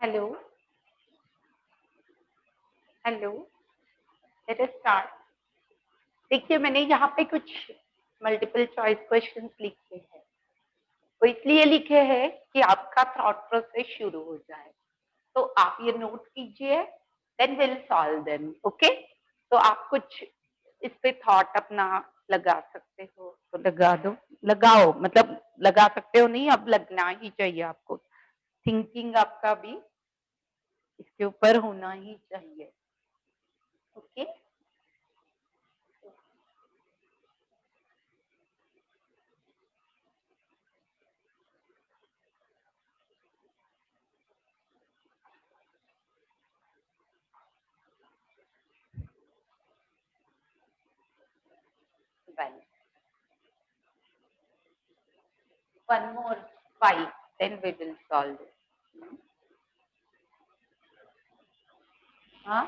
Hello hello let us start. देखिए मैंने यहाँ पे कुछ मल्टीपल चॉइस क्वेश्चंस लिखे हैं। वो इसलिए लिखे हैं कि आपका थॉट प्रोसेस शुरू हो जाए। तो आप ये नोट कीजिए, then will solve them. Okay, तो आप कुछ इस पे थॉट अपना लगा सकते हो तो लगा दो, लगाओ, मतलब लगा सकते हो नहीं, अब लगना ही चाहिए आपको। थिंकिंग आपका भी इसके ऊपर होना ही चाहिए। Okay, well one more 5, then we will solve it. हाँ,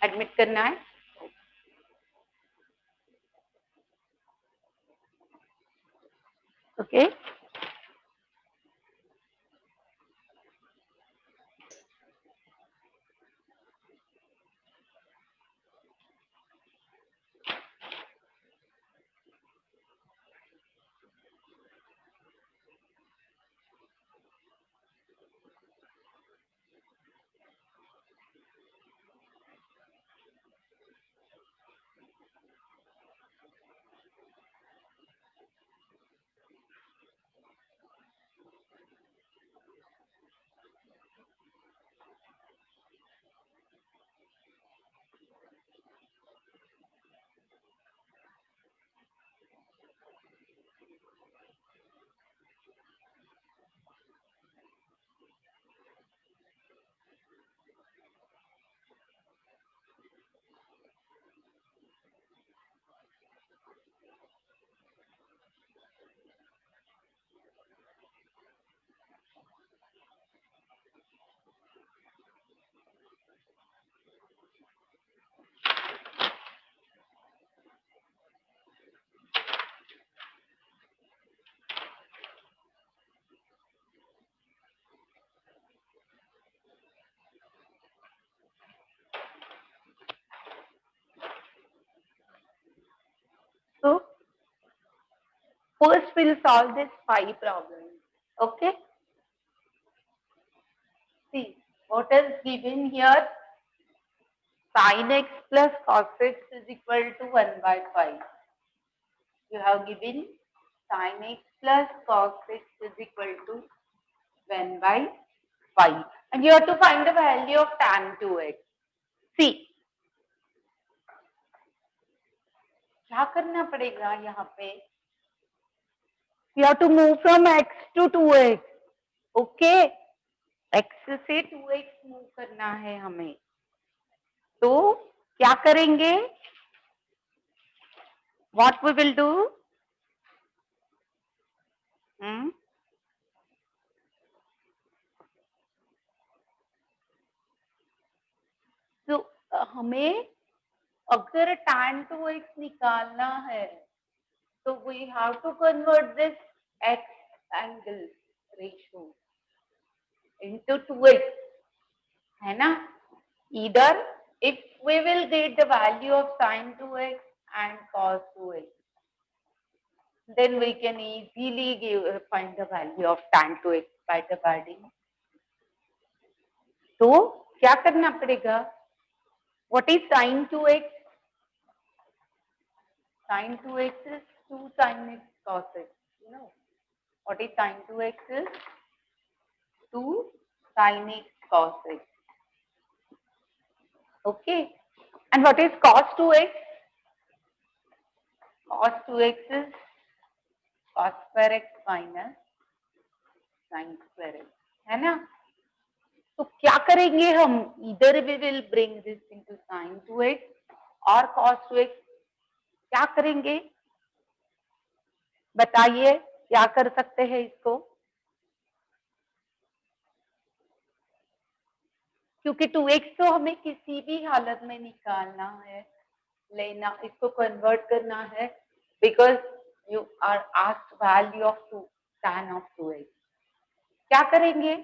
एडमिट करना है। Okay, so first we'll solve this 5 problems. Okay, see what is given here. Sin x plus cos x is equal to 1 by 5. You have given sin x plus cos x is equal to 1 by 5, and you have to find the value of tan 2x. See, क्या करना पड़ेगा यहाँ पे? You have to move from x to 2x. Okay, x से 2x move करना है हमें, तो क्या करेंगे? What we will do? तो हमें अगर tan 2x निकालना है तो we have to convert this x angle ratio into 2x, है ना? Either if we will get the value of sin 2x and cos 2x, then we can easily find the value of tan 2x by dividing. तो क्या करना पड़ेगा? What is sin 2x? Sin 2x is 2 sin x cos x. You know what is sin 2x is? 2 sin x cos x. Okay. And what is cos 2x? Cos 2x is cos square x minus sin square x, है ना? तो क्या करेंगे हम? इधर we will bring this into sin 2x और cos 2x। क्या करेंगे बताइए, क्या कर सकते हैं इसको? क्योंकि 2x तो हमें किसी भी हालत में निकालना है, लेना, इसको कन्वर्ट करना है, because you are asked value of 2 tan of 2x। क्या करेंगे?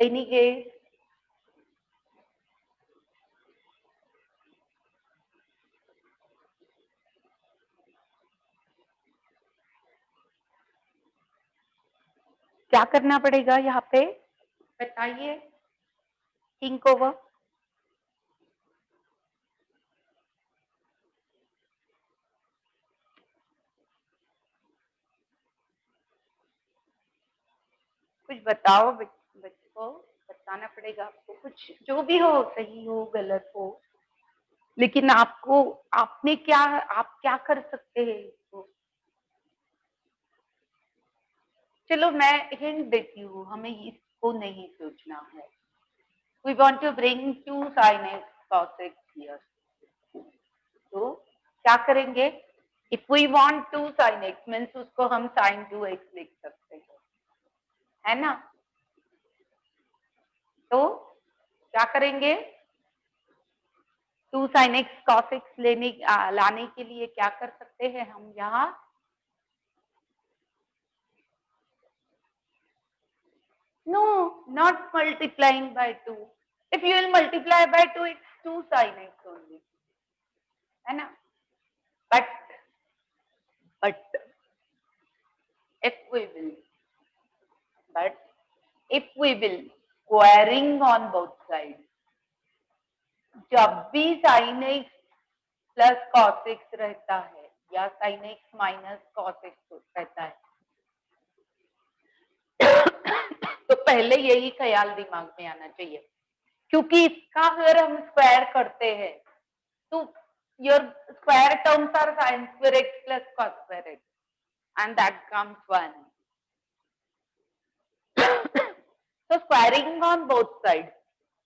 Any guess? क्या करना पड़ेगा यहाँ पे बताइए? Think over. कुछ बताओ बच्चों, बताना पड़ेगा आपको, कुछ जो भी हो, सही हो गलत हो, लेकिन आपको, आपने क्या, आप क्या कर सकते हैं इसको? चलो मैं हिंट देती हूँ, हमें इसको नहीं सोचना है। We want to bring to sin x cos x here. तो क्या करेंगे? If we want to sin x means उसको हम sin 2x लिख सकते हैं, है ना? तो क्या करेंगे? 2 sin x cos x लाने के लिए क्या कर सकते हैं हम यहाँ? No, not multiplying by 2. If you will multiply by 2, it's 2 sin x only, है ना? But if we will, but if we will squaring on both sides, जब भी sin x plus cos x रहता है या sin x minus cos x रहता है तो पहले यही ख्याल दिमाग में आना चाहिए, क्योंकि इसका अगर हम स्क्वायर करते हैं तो your square terms are sin square x plus cos square x and that comes 1. So squaring on both sides.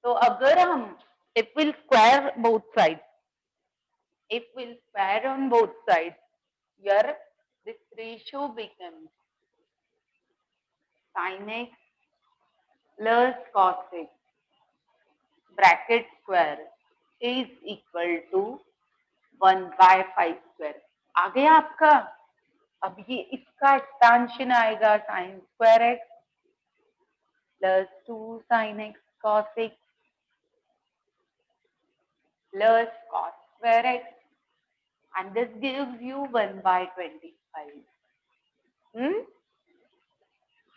तो अगर हम if we'll square both sides, if we'll square on both sides, here this ratio becomes sin x plus cos x bracket square is equal to 1/5 square. आ गया आपका? अब ये इसका expansion आएगा sin square x plus 2 sin x cos x plus cos square x, and this gives you 1/25.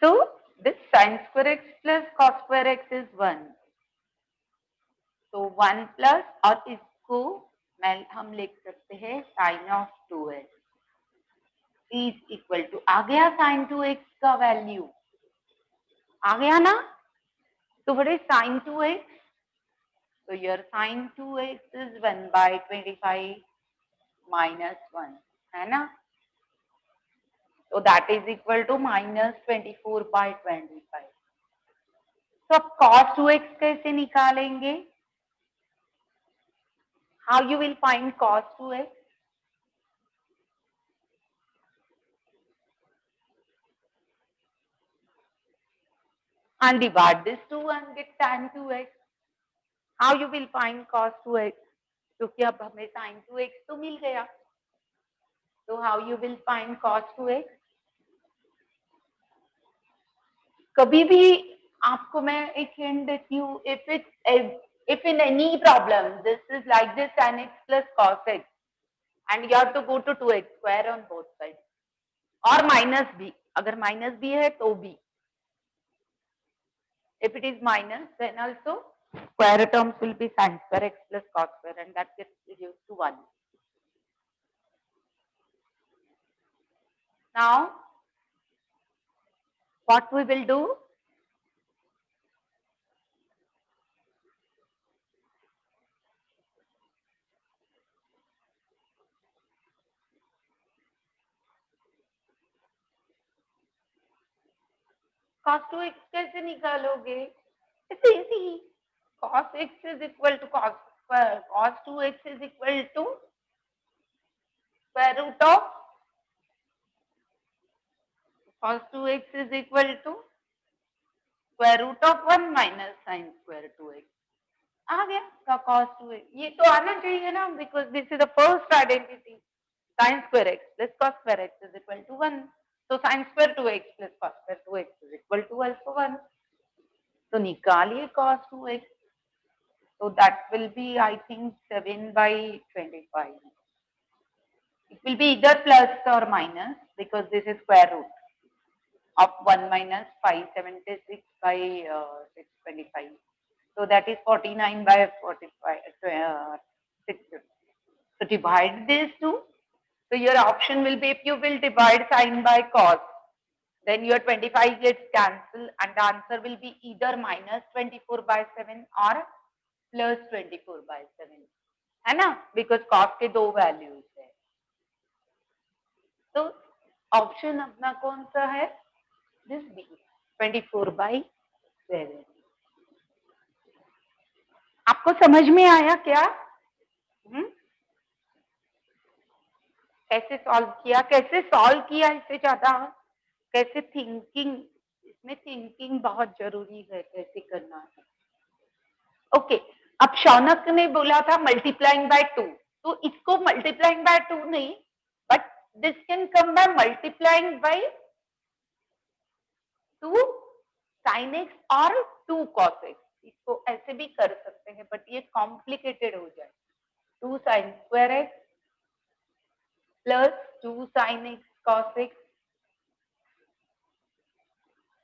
So this sin square x plus cos square x is 1. So 1 plus, और इसको हम लिख सकते हैं sin of 2x is equal to, आ गया sin 2x का value, आ गया ना? तो what is sin 2x? So your sin 2x is 1/25 minus 1, है ना? So that is equal to minus 24/25. तो अब cos 2x कैसे निकालेंगे? How you will find cos 2x? And divide this 2 and get tan 2x. How you will find cos 2x? क्योंकि अब हमें sin 2x तो मिल गया, तो how you will find cos 2x? कभी भी आपको मैं एक हिंट देती हूँ, if in any problem this is like this tan x plus cos x and you have to go to 2x square on both sides, और minus भी, अगर माइनस भी है तो भी, if it is minus then also square terms will be sin square x plus cos square and that gets reduced to 1. Now what we will do? cos 2x कैसे निकालोगे? It's easy. Cos x is equal to cos 2x is equal to square root of cos 2x is equal to square root of 1 minus sin square 2x. आ गया का cos 2x, ये तो आना चाहिए ना, because this is the first identity. Sin square x plus cos square x is equal to 1. So sin square 2x plus cos square 2x is equal to also 1. तो निकालिए cos 2x. So that will be, I think, 7/25. It will be either plus or minus because this is square root of 1 minus 576 by 625. So that is 49/45. 650. So divide these two. So your option will be, if you will divide sine by cos, then your 25 gets cancelled and the answer will be either minus 24/7 or plus 24/7, है ना? Because cos के दो values है. तो option अपना कौन सा है? This B, 24/7. आपको समझ में आया क्या? कैसे सॉल्व किया? कैसे सॉल्व किया इससे ज्यादा कैसे थिंकिंग, इसमें थिंकिंग बहुत जरूरी है, कैसे करना है. ओके, अब शौनक ने बोला था मल्टीप्लाइंग बाय 2, तो इसको मल्टीप्लाइंग बाय 2 नहीं, but this can come by multiplying by 2 sin x और 2 cos x. इसको ऐसे भी कर सकते हैं, बट ये कॉम्प्लिकेटेड हो जाए. 2 sin square x plus 2 sin x cos x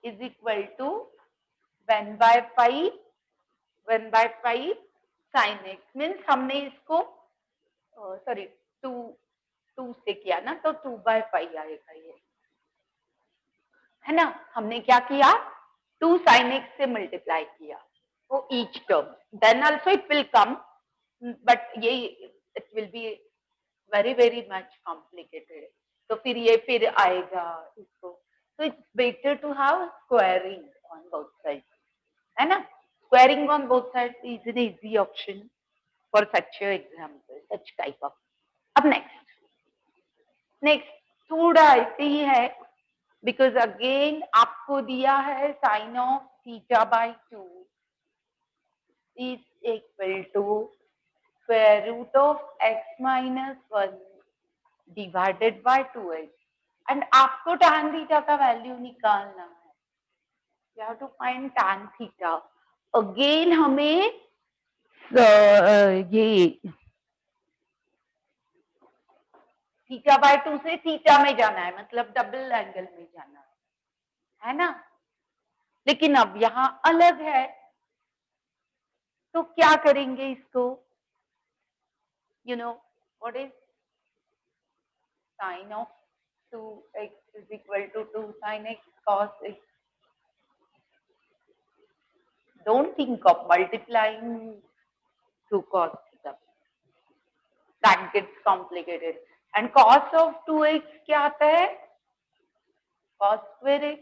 is equal to 1/5 sin x. Means हमने इसको सॉरी 2 से किया ना, तो 2/5 आएगा ये, है ना? हमने क्या किया? 2 sin x से मल्टीप्लाई किया तो each term, then also it will come, but ये it will be very very much complicated. तो फिर ये फिर आएगा इसको. तो it's better to have squaring on both side, है ना? Squaring on both sides is an easy option for such a example, such type of. अब next थोड़ा ऐसे ही है, because again आपको दिया है sin of theta by 2 is equal to square root of x minus 1 divided by 2x. and आपको tan theta का value निकालना है. You have to find tan theta. Again हमें ये थीटा बाय 2 से थीटा में जाना है, मतलब डबल एंगल में जाना है ना? लेकिन अब यहाँ अलग है, तो क्या करेंगे इसको? You know what is sine of 2x is equal to 2 sin x cos x. Don't think of multiplying 2 cos theta, that gets complicated. and cos of 2x क्या आता है? cos square x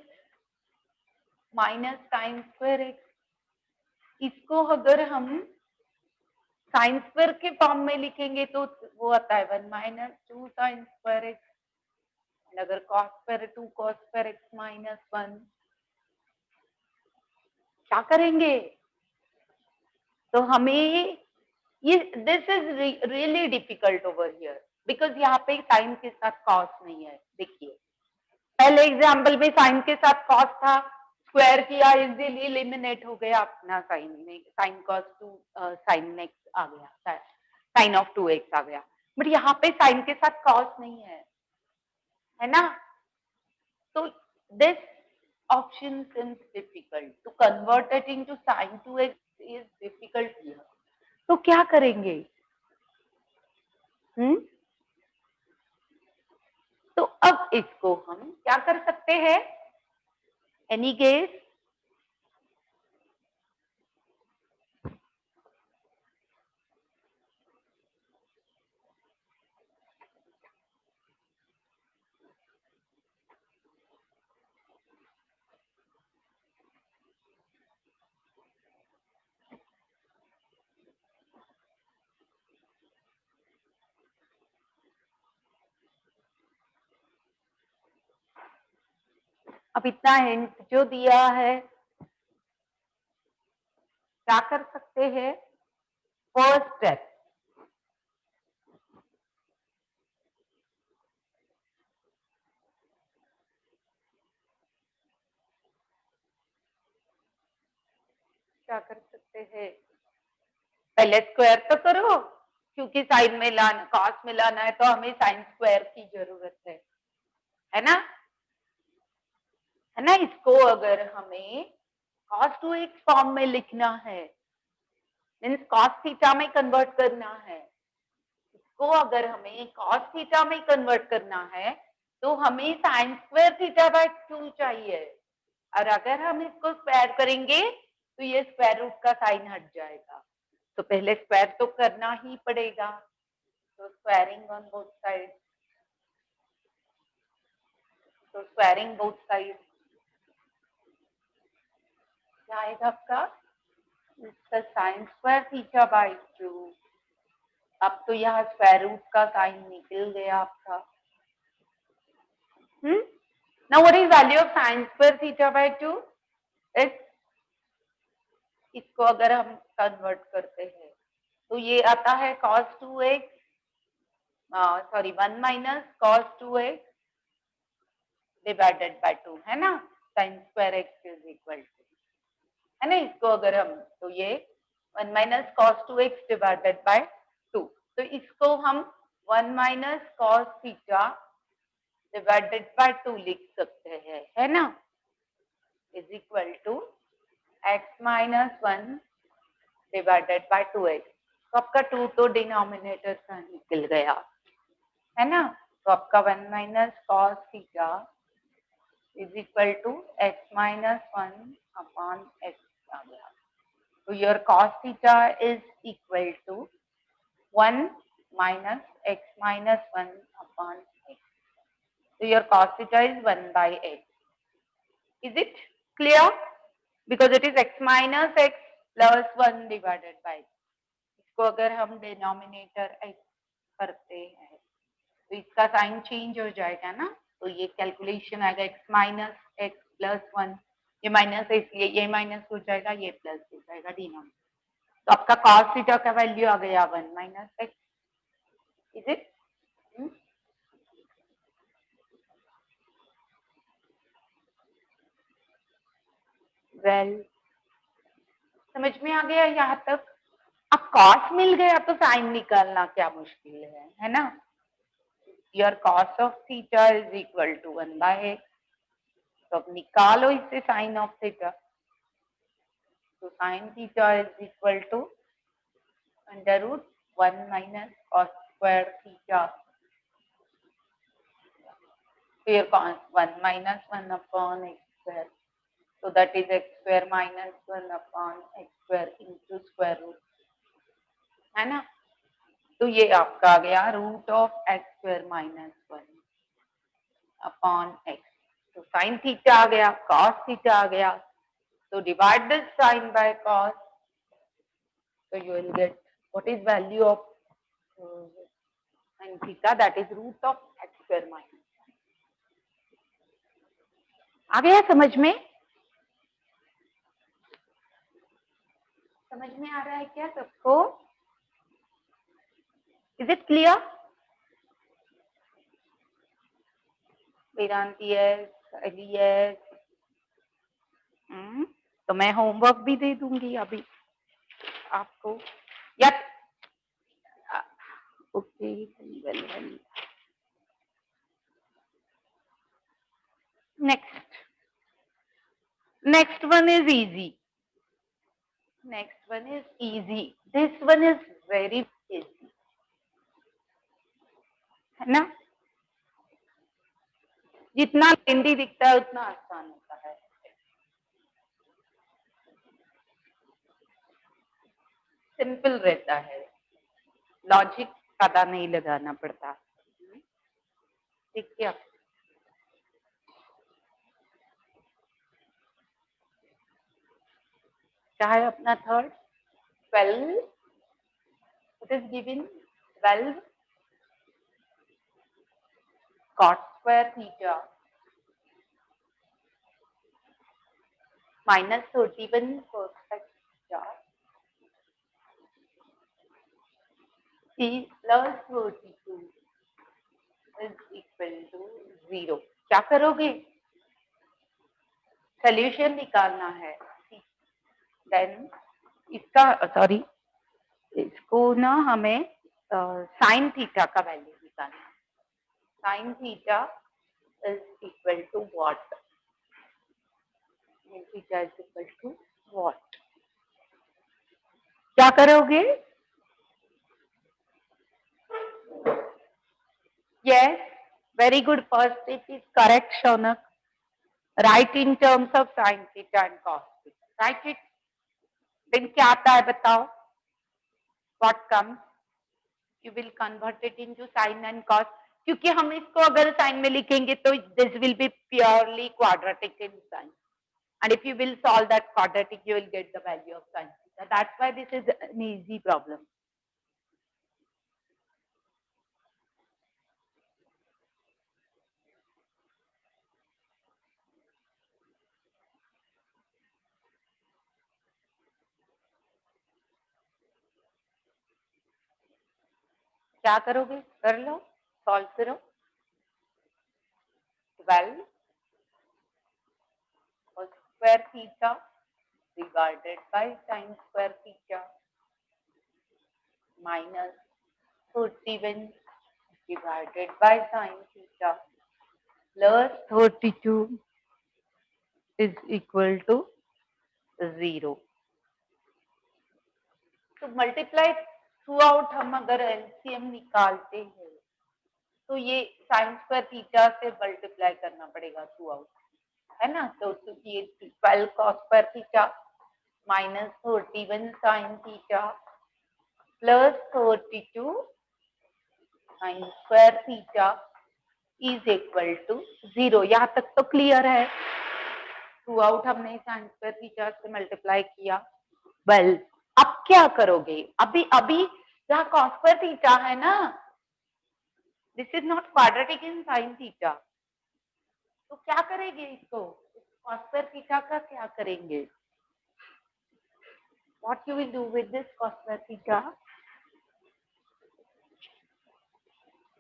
minus sin square x. इसको अगर हम sine square के form में लिखेंगे तो वो आता है 1 माइनस 2 sin square x. अगर cos square 2 cos square x minus 1, क्या करेंगे? तो हमें ये this is really difficult over here, because यहाँ पे साइन के साथ कॉस नहीं है. देखिए पहले एग्जाम्पल में साइन के साथ कॉस था, स्क्वायर किया, इजीली एलिमिनेट हो गया अपना साइन में, साइन कॉस 2 साइन एक्स आ गया, साइन ऑफ 2x आ गया. बट यहाँ पे साइन के साथ कॉस नहीं है ना? तो this option seems difficult to convert it into sin 2x is difficult here. तो क्या करेंगे? तो अब इसको हम क्या कर सकते हैं? Any guess? अब इतना हिंट जो दिया है, क्या कर सकते हैं? फर्स्ट स्टेप, क्या कर सकते हैं, पहले स्क्वायर तो करो, क्योंकि साइन में लाना, कॉस में लाना है तो हमें साइन स्क्वायर की जरूरत है ना, है ना। इसको अगर हमें cos 2x फॉर्म में लिखना है, मीन्स cos थीटा में कन्वर्ट करना है, इसको अगर हमें cos थीटा में कन्वर्ट करना है तो हमें साइन स्क्वायर थीटा बाय 2 चाहिए, और अगर हम इसको स्क्वायर करेंगे तो ये स्क्वायर रूट का साइन हट जाएगा, तो पहले स्क्वायर तो करना ही पड़ेगा, तो स्क्वायरिंग ऑन बोथ साइड, तो स्क्वायरिंग बोथ साइड क्या आएगा आपका, इसका साइन स्क्वायर थीटा बाय 2, अब तो यहाँ स्क्वायर रूट का साइन निकल गया आपका। Now what is value of sine square theta by 2, इसको अगर हम कन्वर्ट करते हैं तो ये आता है cos 2x, sorry 1 minus cos 2x divided by 2, है ना, sine square x is equal to, है ना, इसको अगर हम, तो ये 1 minus cos 2x divided by 2, तो इसको हम 1 minus cos theta divided by 2 लिख सकते हैं, है ना, is equal to x minus 1 divided by 2x, तो आपका 2 तो डिनोमिनेटर का निकल गया, है ना, तो आपका 1 minus cos theta is equal to x minus 1 upon x आ गया, तो your cos theta is equal to 1 minus x minus 1 upon x. So your cos theta is 1 by x. Is it clear? Because it is x minus x plus 1 divided by x. इसको अगर हम denominator x करते हैं तो इसका sign change हो जाएगा ना, तो ये कैलकुलेशन आएगा x माइनस एक्स प्लस 1, ये माइनस है इसलिए ये माइनस हो जाएगा, ये प्लस हो जाएगा डिनोमिनेटर, तो आपका cos थीटा का वैल्यू आ गया 1 minus x. Is it? Well समझ में आ गया यहाँ तक, अब कॉस मिल गया तो साइन निकालना क्या मुश्किल है ना, your cos of theta is equal to 1 by x, तो अब निकालो इससे साइन ऑफ थीटा, तो sine theta is equal to under root 1 minus cos square theta, फिर 1 minus 1 upon x square, so that is x square minus 1 upon x square into square root, है ना, तो ये आपका आ गया root of x square minus 1 upon x, तो sine theta आ गया, कॉस थीटा आ गया, तो divide this sine by cos, so you will get what is value of sin theta, that is root of x square minus 1। आ गया समझ में, समझ में आ रहा है क्या सबको, is it clear? Vedanti alias, तो मैं होमवर्क भी दे दूंगी अभी आपको, या okay well next one is easy, this one is very easy, है ना, जितना लेंदी दिखता है उतना आसान होता है, सिंपल रहता है, लॉजिक पता नहीं लगाना पड़ता, ठीक है, क्या है अपना third 12, it is given 12 cot square theta minus 31 cosec theta is plus 32 is equal to 0। क्या करोगे, सोल्यूशन निकालना है, देन इसका सॉरी, इसको ना हमें साइन थीटा का वैल्यू निकालना है। Sine theta is equal to what? Sine theta is equal to what? क्या करोगे? Yes, very good. First, it is correct, Shaunak. Write in terms of sin theta and cos theta. Write it. Then क्या आता है बताओ? What comes? You will convert it into sin and cos. क्योंकि हम इसको अगर sin में लिखेंगे तो this will be purely quadratic in sin. And if you will solve that quadratic, you will get the value of sin theta. That's why this is an easy problem. क्या करोगे? कर लो, सॉल्व करो। 12 cos square theta divided by sin square theta minus 31 divided by sin theta plus 32 is equal to 0. तो multiply through out हम अगर LCM निकालते हैं तो ये साइन स्क्वायर थीटा से मल्टीप्लाई करना पड़ेगा थ्रू आउट, है ना? तो ये 12 cos square theta minus 31 sine theta plus 32 sine square theta is equal to 0। यहाँ तक तो क्लियर है। थ्रू आउट हमने साइन स्क्वायर थीटा से मल्टीप्लाई किया। वेल, अब क्या करोगे? अभी अभी यहाँ कॉस स्क्वायर थीटा है ना, this is not quadratic in sine theta, तो क्या करेंगे इसको? कॉस स्क्वायर थीटा का क्या करेंगे? What you will do with this cos square theta?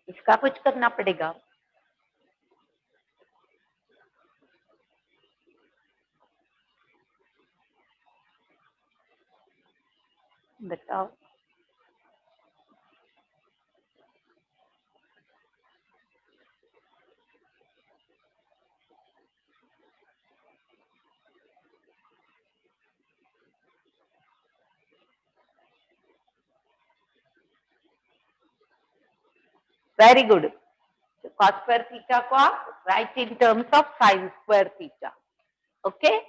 इसका कुछ करना पड़ेगा। बताओ। Very good. cos square theta को आप write in terms of sin square theta. Okay?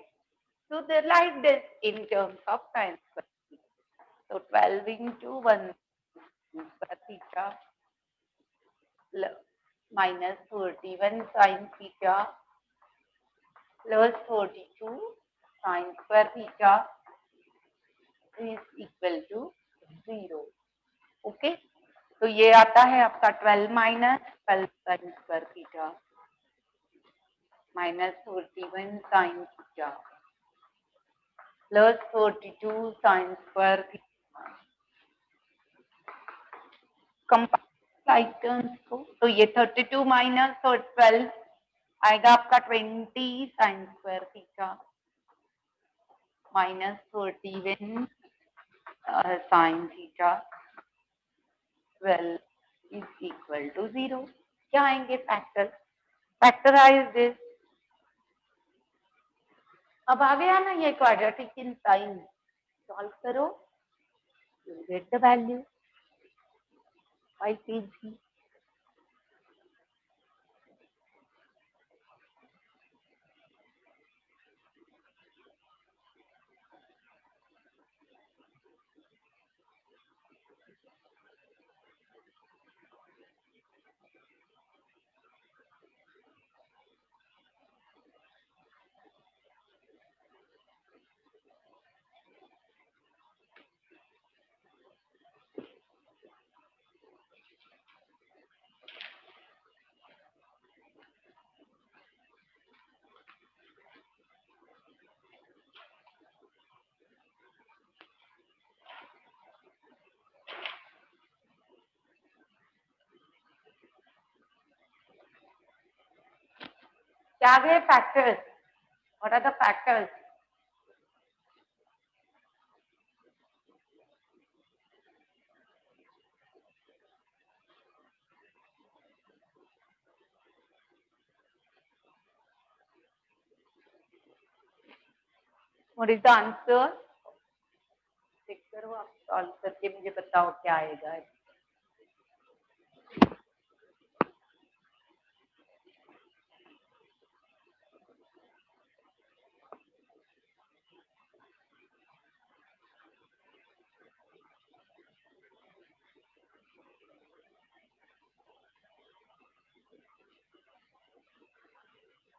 So they like this in terms of sin square theta. So 12 into 1 square theta minus 31 sin theta plus 42 sin square theta is equal to 0. Okay? तो ये आता है आपका 12 minus 12 sign square theta minus 41 sign theta plus 42 sign square theta. Compile terms को, तो ये 32 minus 12 आएगा आपका 20 sign square theta minus 41 sine theta 12 is equal to 0. क्या आएंगे फैक्टर? Factorise this. अब आ गया ना ये क्वाड्रेटिक इन साइन, सॉल्व करो, you get the value 5 kg। क्या आ गए factors? What are the factors? What is the answer? Check करो, आप सॉल्व करके मुझे बताओ क्या आएगा।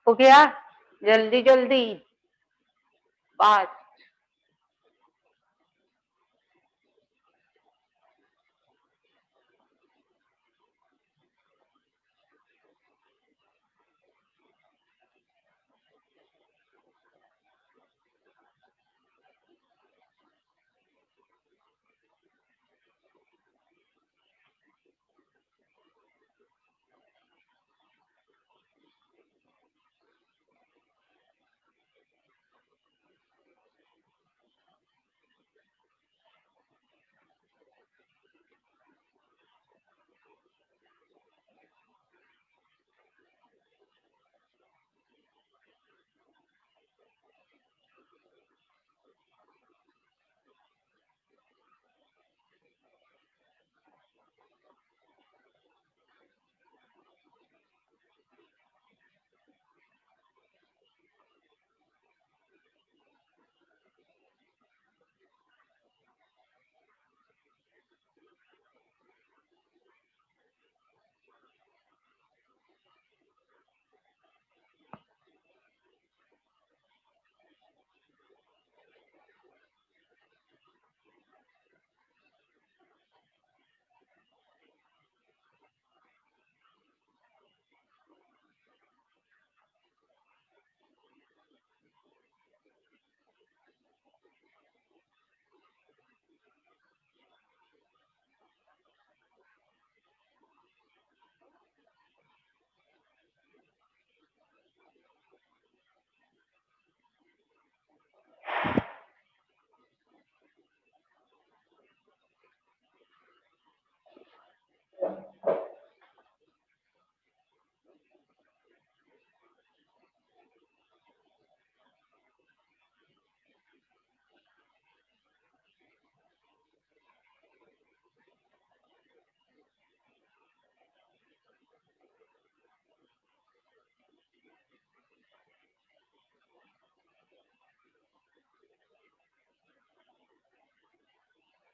हो गया? जल्दी जल्दी, फास्ट।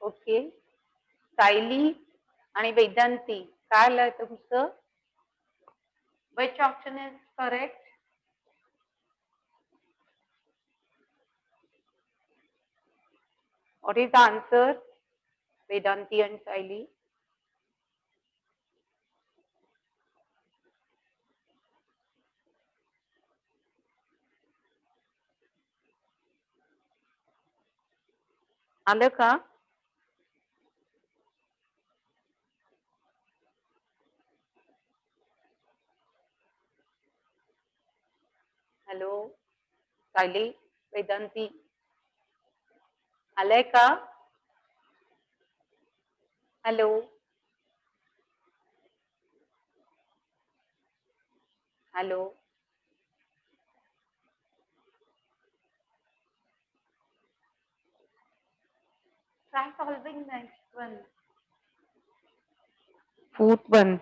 ओके, सायली आणि वेदांती, काय आलंय तुमचं? Which option is correct? What is the answer? Vedanti and Saili. आलं का? हॅलो, सायली, वेदांती, आलंय का? Hello, hello, try solving next one. Fourth one.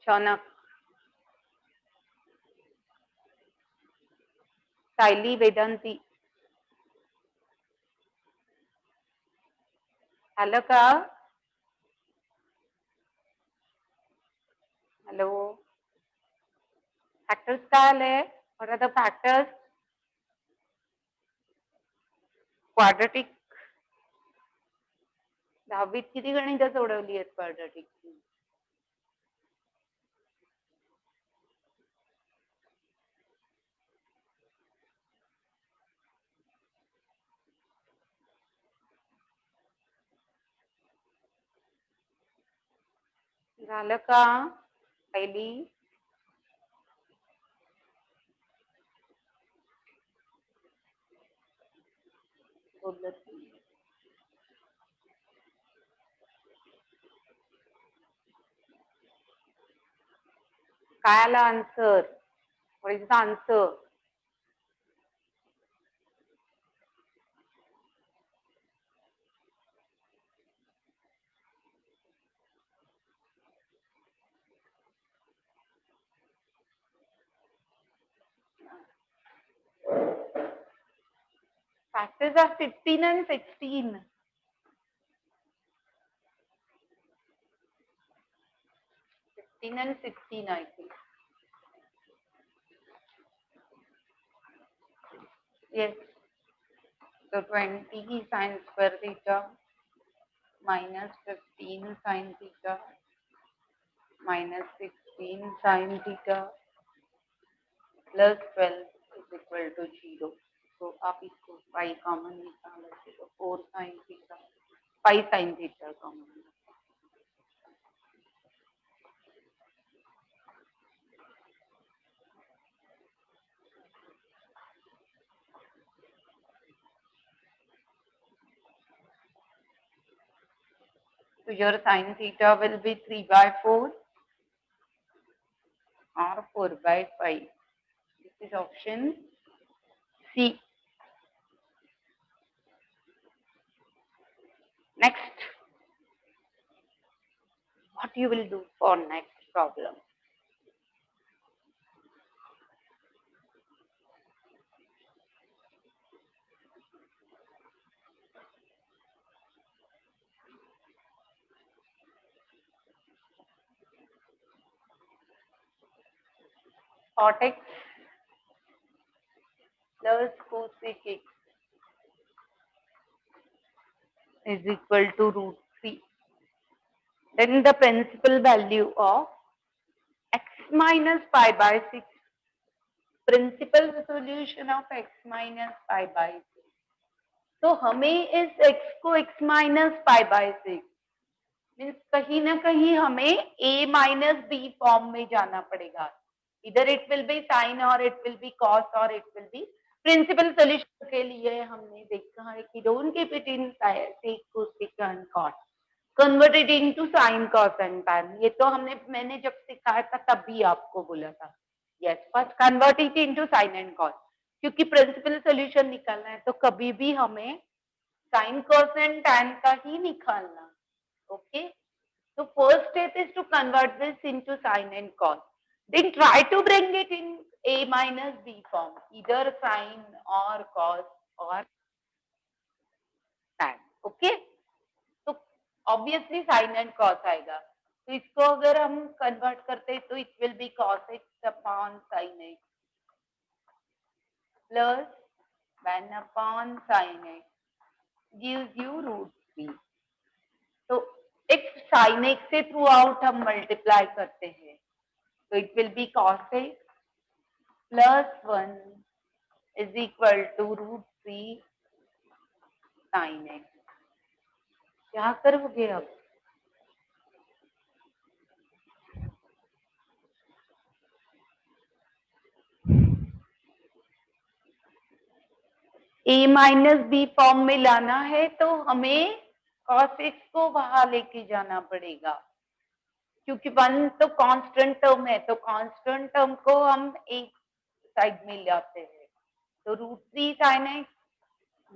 Shaunak, Sayali, Vedanti, आलं का? हॅलो, फॅक्टर्स काय आले? What are the factors? Quadratic. 10वीत किती गणितं सोडवली आहेत क्वाड्रेटिकची? झालं का? पहिली बोलत नाही. काय आला answer? What is the answer? Factors are 15 and 16. 15 and 16, I think. Yes. So 20 sin square theta minus 15 sin theta minus 16 sin theta plus 12 is equal to 0. So आप इसको पाई कॉमन निकाल लेते हो 4 sin theta, 5 sin theta common. So your sin theta will be 3 by 4 or 4 by 5. This is option C. Next, what you will do for next problem? Cot x plus cosec x is equal to root 3. Then the principal value of x minus pi by 6. Principal solution of x minus pi by 6. तो हमें इस x को x minus pi by 6 means कहीं ना कहीं हमें a minus b form में जाना पड़ेगा. इधर इट विल बी साइन और इट विल बी कॉस और it will be principal solution के लिए हमने देखा है कि don't keep it in sec cosec and cos, convert it into sine cos and tan. ये तो मैंने जब सिखाया था तब भी आपको बोला था. Yes, first convert it into sign and cos, क्योंकि प्रिंसिपल सोल्यूशन निकालना है तो कभी भी हमें साइन कॉस एंड टैन का ही निकालना. Okay, so first step is to convert this into sine and cos. Then try to bring it in a minus b form, either sine or cos or tan. Okay, so obviously sine and cos आएगा. तो इसको अगर हम convert करते तो it will be cos x upon sin x plus 1 upon sin x gives you root 3. तो x sin x से through out हम मल्टीप्लाई करते हैं तो it will B cos x plus 1 is equal to root 3 sin x. क्या करोगे अब? a minus B form में लाना है तो हमें cos x को वहां लेके जाना पड़ेगा, क्योंकि 1 तो कांस्टेंट टर्म है तो कांस्टेंट टर्म को हम एक साइड में लाते हैं. तो root 3 sin x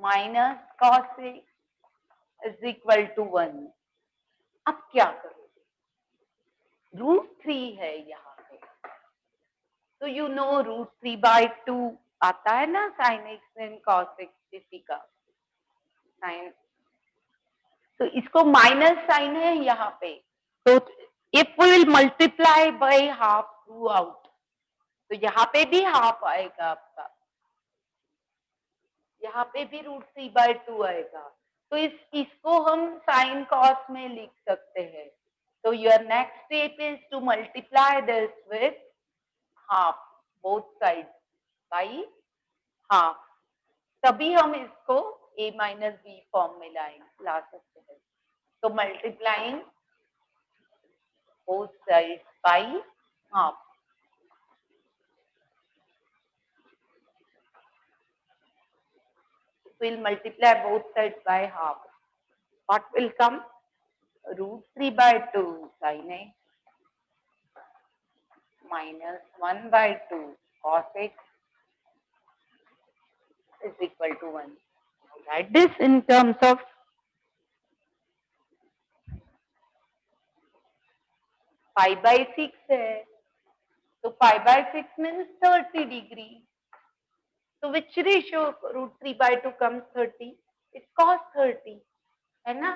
minus cos x is equal to 1. अब क्या करोगे? रूट 3 है यहाँ पे तो यू नो रूट 3 बाई 2 आता है ना sine x and cos x इसी का साइन. तो इसको माइनस साइन है यहाँ पे तो if we will multiply by half throughout तो यहाँ पे भी हाफ आएगा आपका, यहाँ पे भी रूट 3 बाई 2 आएगा. तो इसको हम साइन कॉस में लिख सकते हैं. तो your next step is to multiply this with half both side by half. तभी हम इसको a माइनस बी फॉर्म में ला सकते हैं. तो multiplying both side by half. We'll multiply both sides by half. What will come? Root 3 by 2 sin x minus 1 by 2 cos x is equal to 1. Write this in terms of pi by 6 है, तो pi by 6 means 30 degree. So which ratio of root 3 by 2 comes 30? It's cos 30, है ना?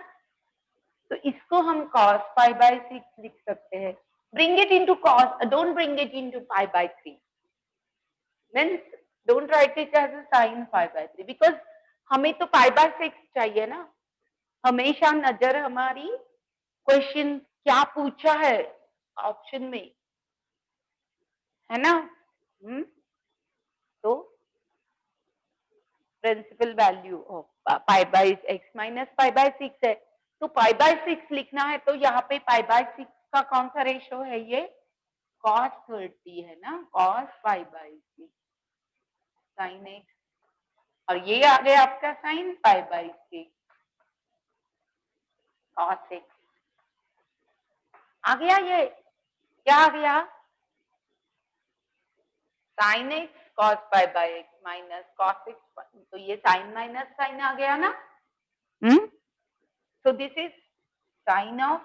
तो इसको हम cos pi by 6 लिख सकते हैं. Bring it into cos, don't bring it into pi by 3. Means don't write it as a sin pi by 3 because हमें तो pi by 6 चाहिए ना. हमेशा नजर हमारी क्वेश्चन क्या पूछा है ऑप्शन में, है ना? तो principal value of pi by x minus pi by 6 है, तो पाई बाई 6 लिखना है, तो यहाँ पे पाई बाई 6 का कौन सा रेशो है? ये cos 30 है ना, cos pi by 6 sine x, और ये आ गया आपका sine pi by 6 cos x आ गया. ये क्या आ गया? Sine x cos pi by x minus cos x, तो ये साइन माइनस साइन आ गया ना. So this is sin of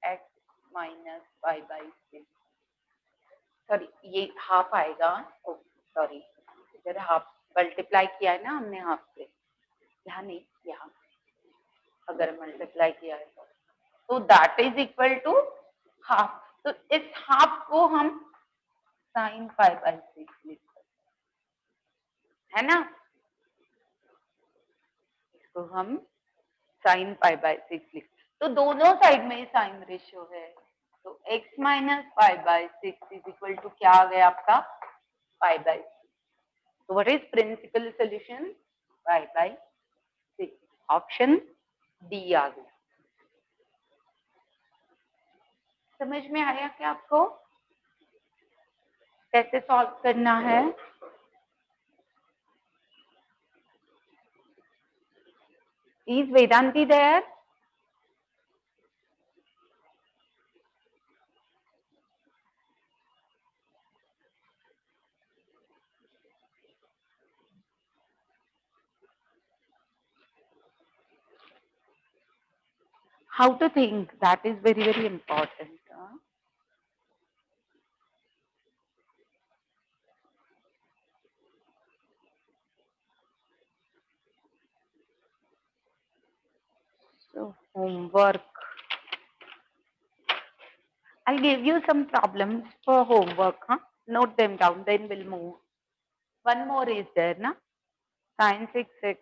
x minus pi by 6. Sorry, ये हाफ आएगा. सॉरी, इधर हाफ मल्टीप्लाई किया है ना हमने हाफ से, यहाँ नहीं, यहाँ अगर मल्टीप्लाई किया है तो that is equal to half. तो इस हाफ को हम साइन पाई बाई 6 लिख सकते है ना. इसको हम साइन पाई बाई 6 लिख, तो दोनों साइड में साइन रेशियो है, तो x minus pi by 6 is equal to क्या आ गया आपका? Pi by 6. तो what is principal solution? Pi by 6. Option D आ गया. समझ में आया क्या आपको कैसे सॉल्व करना है? Is Vedanti there? How to think, that is very very important. So homework, I'll give you some problems for homework, huh? Note them down, then we'll move. One more is there na, sin 6x.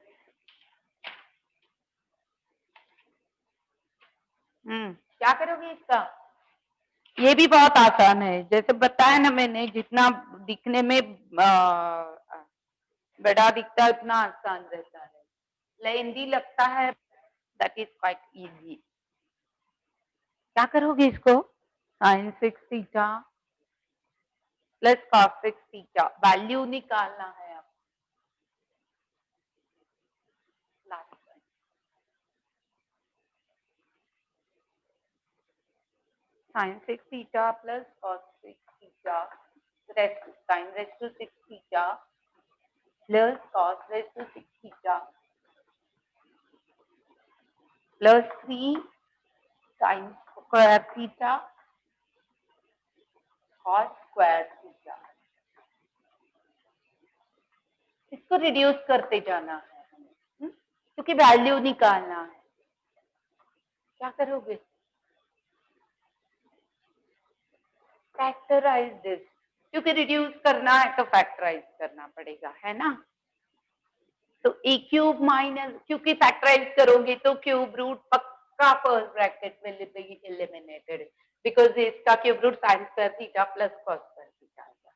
क्या करोगे इसका? ये भी बहुत आसान है, जैसे बताया ना मैंने, जितना दिखने में बड़ा दिखता है उतना आसान रहता है, लेंदी लगता है, दैट इज क्वाइट इजी. क्या करोगे इसको? sin 6 theta plus cos 6 theta, value निकालना है आप. sin 6 theta plus cos 6 theta sin raised to 6 theta plus cos raised to 6 theta plus 3 sin square theta cos square theta. इसको reduce करते जाना है क्योंकि वैल्यू निकालना है. क्या करोगे? फैक्टराइज दिस, क्योंकि रिड्यूस करना है तो फैक्टराइज करना पड़ेगा, है ना. तो a क्यूब माइनस, क्योंकि फैक्टराइज करोगे तो क्यूब रूट पक्का फर्स्ट ब्रैकेट में बी एलिमिनेटेड, बिकॉज इसका cube root sin square theta plus cos square theta आएगा,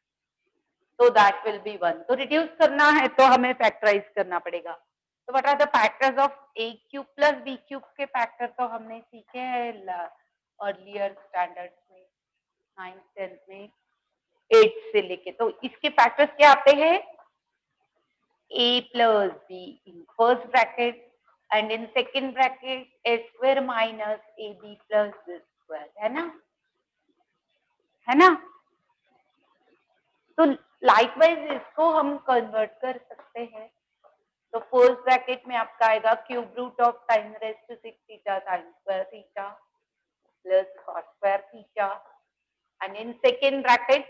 तो दैट विल बी 1. तो रिड्यूस करना है तो हमें फैक्टराइज करना पड़ेगा. तो what are the factors of a cube plus b cube के फैक्टर तो हमने सीखे हैं अर्लियर स्टैंडर्ड में, 9th 10th में, 8 से लेके. तो इसके फैक्टर्स क्या आते हैं? a plus b in first bracket and in second bracket a square minus ab plus b square, है ना, है ना. तो लाइकवाइज इसको हम कन्वर्ट कर सकते हैं। तो फर्स्ट ब्रैकेट में आपका आएगा cube root of sine raise to 6 theta sine square theta plus cos square theta, and in second bracket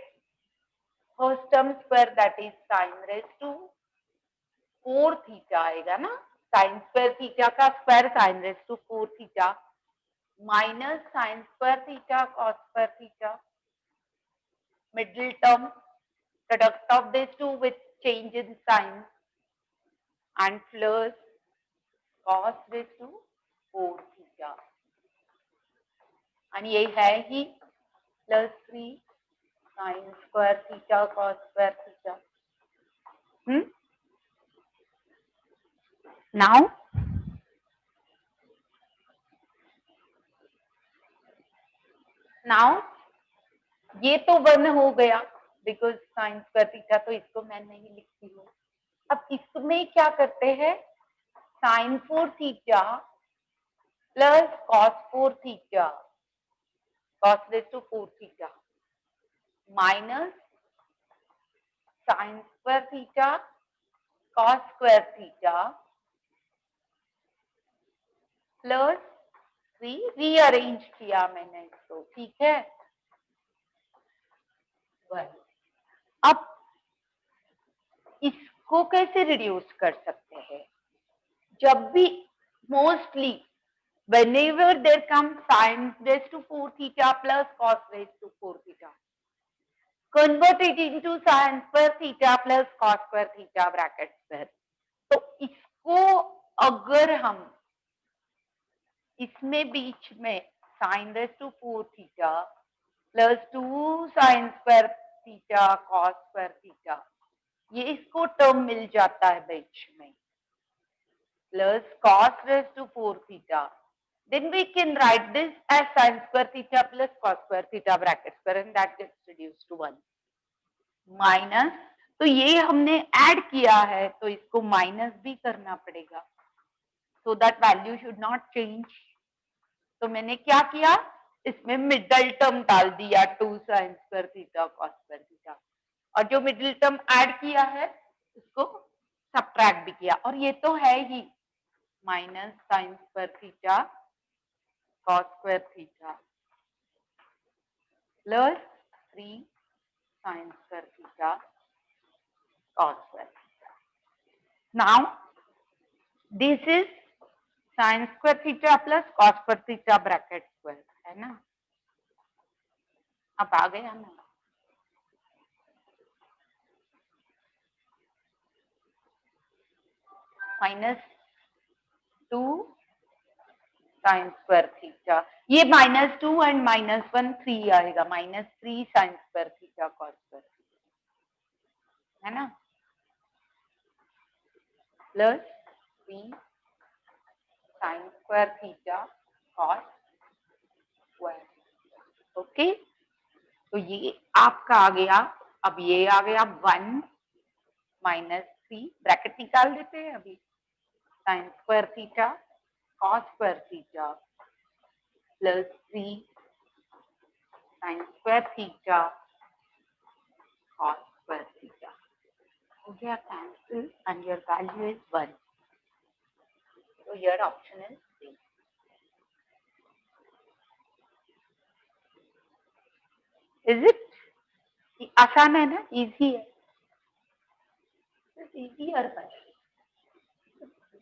first term square that is sine raise to 4 theta आएगा ना, साइन स्क्वायर थीटा का square sine raise to 4 theta minus sine square theta cos square theta, middle term product of these two with change in sign and plus cos raised to 4 theta, and ये है ही plus 3 sin square theta cos square theta. Now ये तो 1 हो गया because sign square theta, तो इसको मैं नहीं लिखती हूँ। अब इसमें क्या करते हैं, sine 4 theta plus cos 4 theta cos raise to 4 theta minus sine square theta cos square theta plus 3, rearrange किया मैंने इसको, ठीक है। अब इसको कैसे रिड्यूस कर सकते हैं, जब भी mostly whenever there comes sin raised to 4 theta plus cos raised to 4 theta, convert it into sin square theta plus cos square theta bracket square। तो इसको अगर हम इसमें बीच में sin raised to 4 theta plus 2 sin square theta cos square theta, ये इसको term मिल जाता है बीच में, plus cos raised to 4 theta, then we can write this as sin square theta plus cos square theta bracket square, and that gets reduced to 1 minus, तो ये हमने add किया है तो इसको माइनस भी करना पड़ेगा, so that value should not change। तो मैंने क्या किया, इसमें मिडल टर्म डाल दिया 2 sin square theta cos square theta, और जो मिडिल टर्म ऐड किया है उसको सब्ट्रैक्ट भी किया, और ये तो है ही minus sine square theta cos square theta plus 3 sin square theta cos square theta. Now this is sin square theta plus cos square theta bracket square, है ना। अब आ गया ना, -2 sin square theta, ये -2 एंड -1 3 आएगा, -3 sin square theta cos square theta, है ना, plus 3 sin square theta cos square, okay. तो ये आपका आ गया, अब ये आ गया 1 -3, ब्रैकेट निकाल देते हैं अभी, sin square theta cos square theta plus 3 sin square theta cos square theta, हो गया cancel and your value is 1, so your option is C। Is it आसान है ना, इजी है, इजी और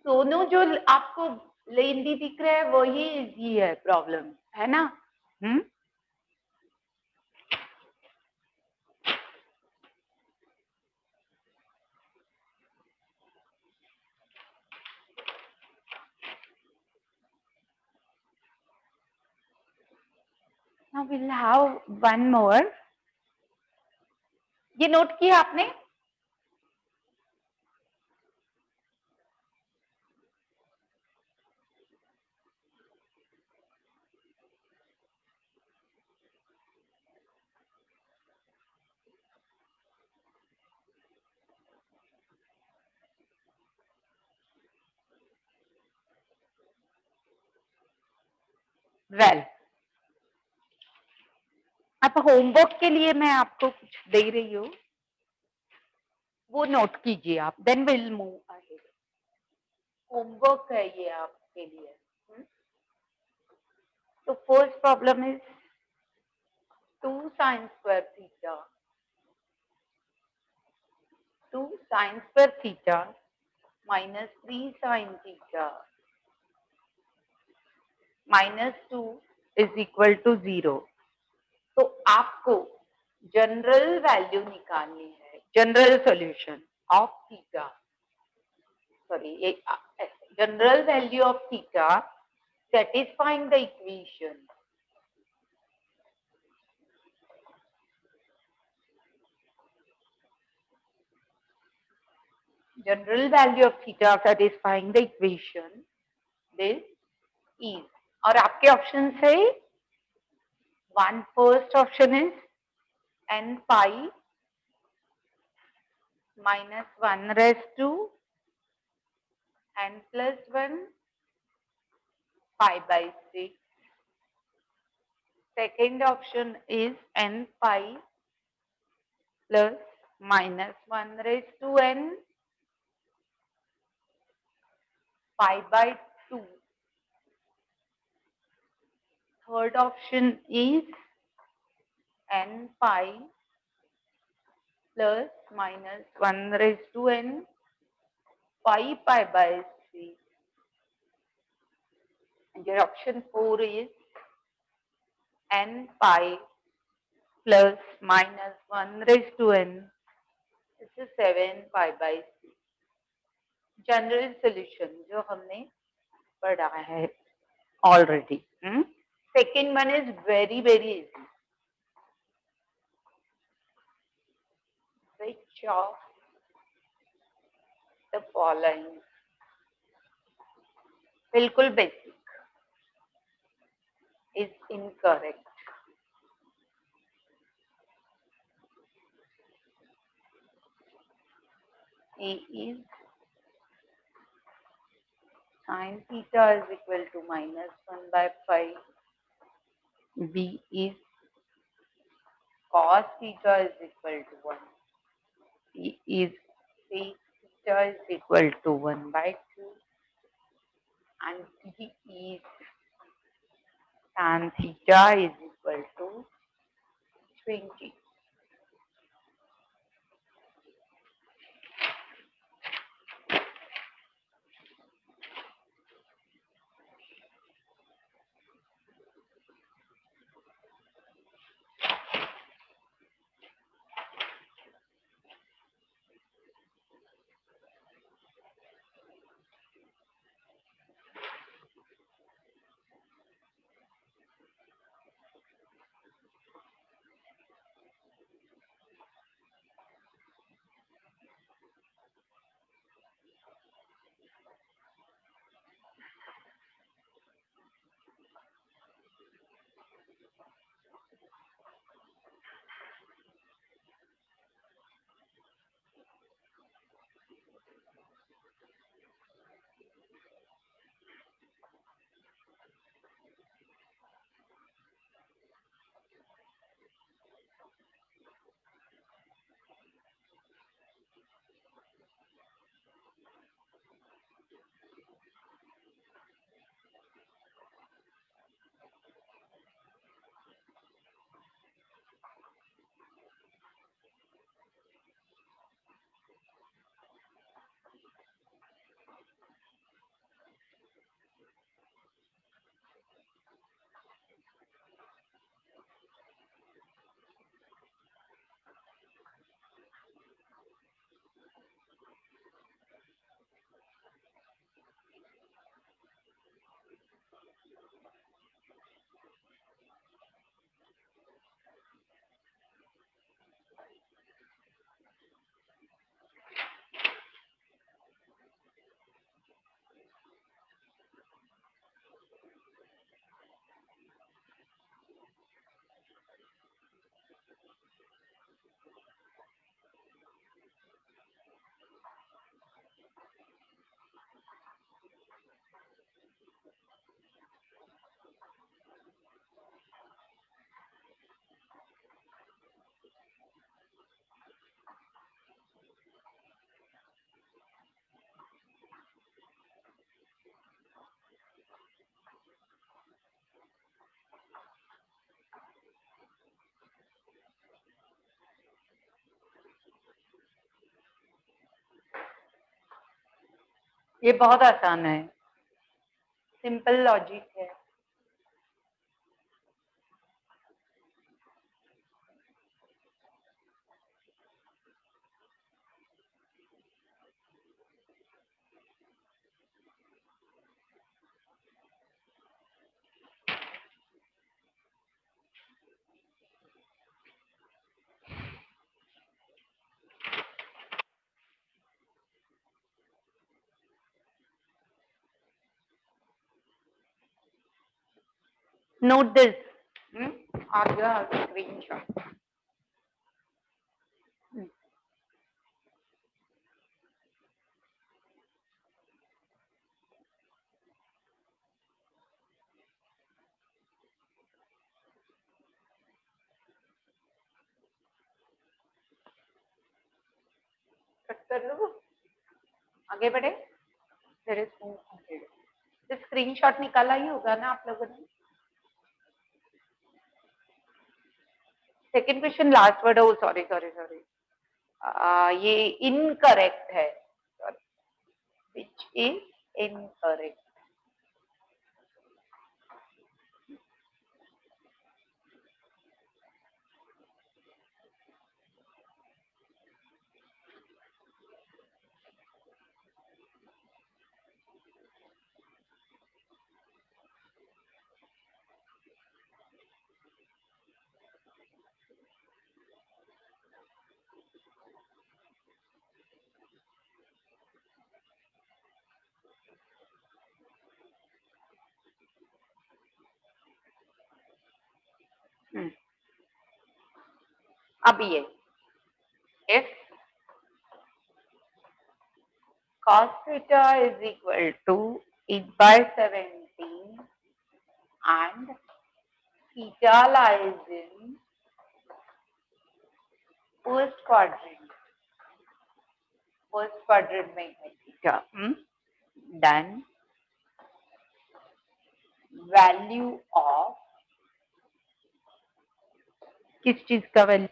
दोनों जो आपको लेंदी दिख रहे हैं वही इजी है, प्रॉब्लम है ना। Now we'll have one more, ये नोट किया आपने, वेल अब होमवर्क के लिए मैं आपको कुछ दे रही हूँ, वो नोट कीजिए आप, then will move ahead. Homework है ये आपके लिए। तो first problem is 2 sin square theta, 2 sin square theta minus 3 sin theta minus 2 is equal to 0। तो आपको जनरल वैल्यू निकालनी है, general solution of theta, sorry ये general value of theta satisfying the equation general value of theta satisfying the equation this is। और आपके option है one, first option is n pi minus 1 raised to n plus 1 pi by 6। Second option is n pi plus minus 1 raised to n pi by 2। Third option is n pi plus minus 1 raised to n pi pi by 3। And your option 4 is n pi plus minus 1 raised to n, this is 7 pi by 3। General solution जो हमने पढ़ा है already. Second one is very very easy. Which of the following, बिल्कुल basic, is incorrect? A is sin theta is equal to minus 1 by pi, B is cos theta is equal to 1, C is sec theta is equal to 1 by 2, and D is tan theta is equal to 20। ये बहुत आसान है, simple logic है। Note this. Are your screenshot? Cut कर लो, आगे बढ़े। फिर screenshot निकाला ही होगा ना आप लोगों ने। सेकेंड क्वेश्चन लास्ट वर्ड, ओ सॉरी सॉरी सॉरी, ये इनकरेक्ट है, विच इज इनकरेक्ट। अब ये if cos theta is equal to 8/17 and theta lies in first quadrant में है theta, then value of किस चीज का value,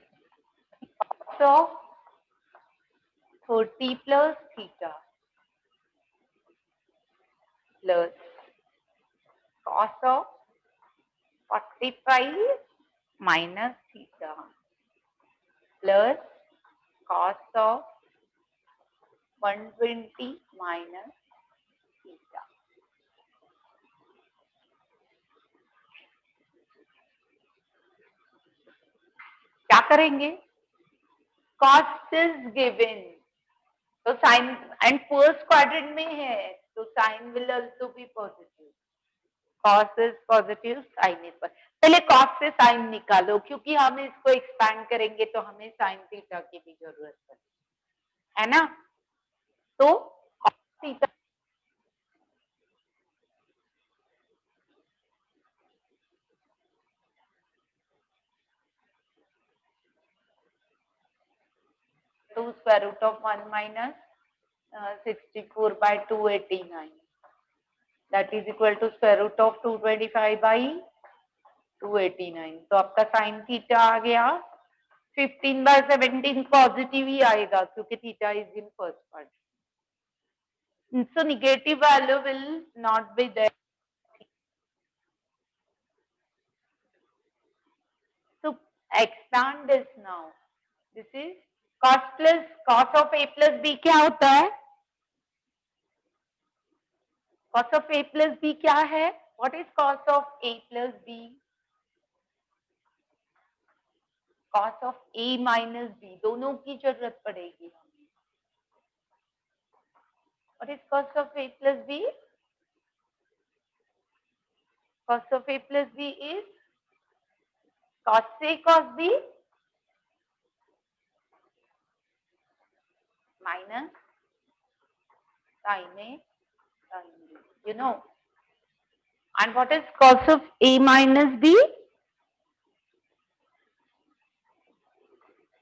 so 30 plus theta plus cos of 45 minus theta plus cos of 120 minus theta. क्या करेंगे, cost is given, तो sine and first quadrant में है तो sine will also be positive, cos is positive, sine is positive. पहले cos से sine निकालो, क्योंकि हम इसको एक्सपैंड करेंगे तो हमें साइन थीटा की भी जरूरत है ना। तो cos theta to square root of 1 minus 64/289, that is equal to square root of 225/289। तो आपका साइन थीटा आ गया 15/17, पॉजिटिव ही आएगा क्योंकि theta is in first part, so negative value will not be there. So expand this now, this is cos plus cos of a plus b क्या होता है, cos of a plus b क्या है, what is cos of a plus b, cos of a minus b, दोनों की जरूरत पड़ेगी हमें। what is cos of a plus b, cos of a plus b is cos से cos b minus sin a sin b, you know. And what is cos of a minus b,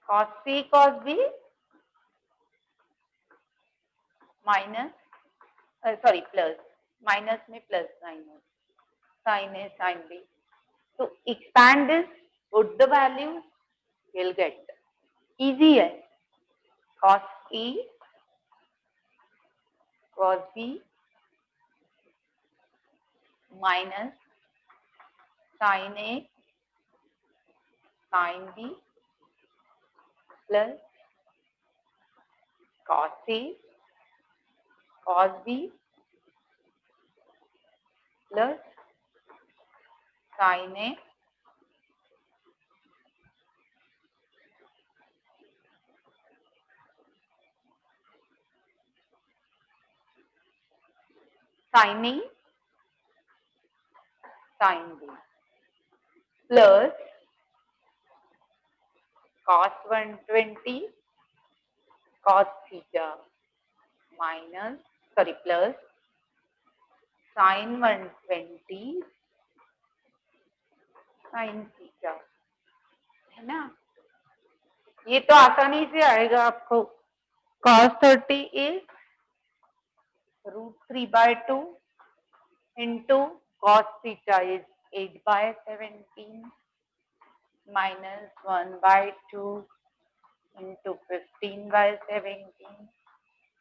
cos c cos b minus sorry plus, minus में plus minus sin a sin b. So expand this, put the values, you'll get easy है, cos e cos b minus sin a sin b plus cos a cos b plus sin a sin a sin b plus cos 120 cos theta minus plus sin 120 sin theta, है ना। ये तो आसानी से आएगा आपको। cos 30 is √3/2 into cos theta is 8/17 minus 1/2 into 15/17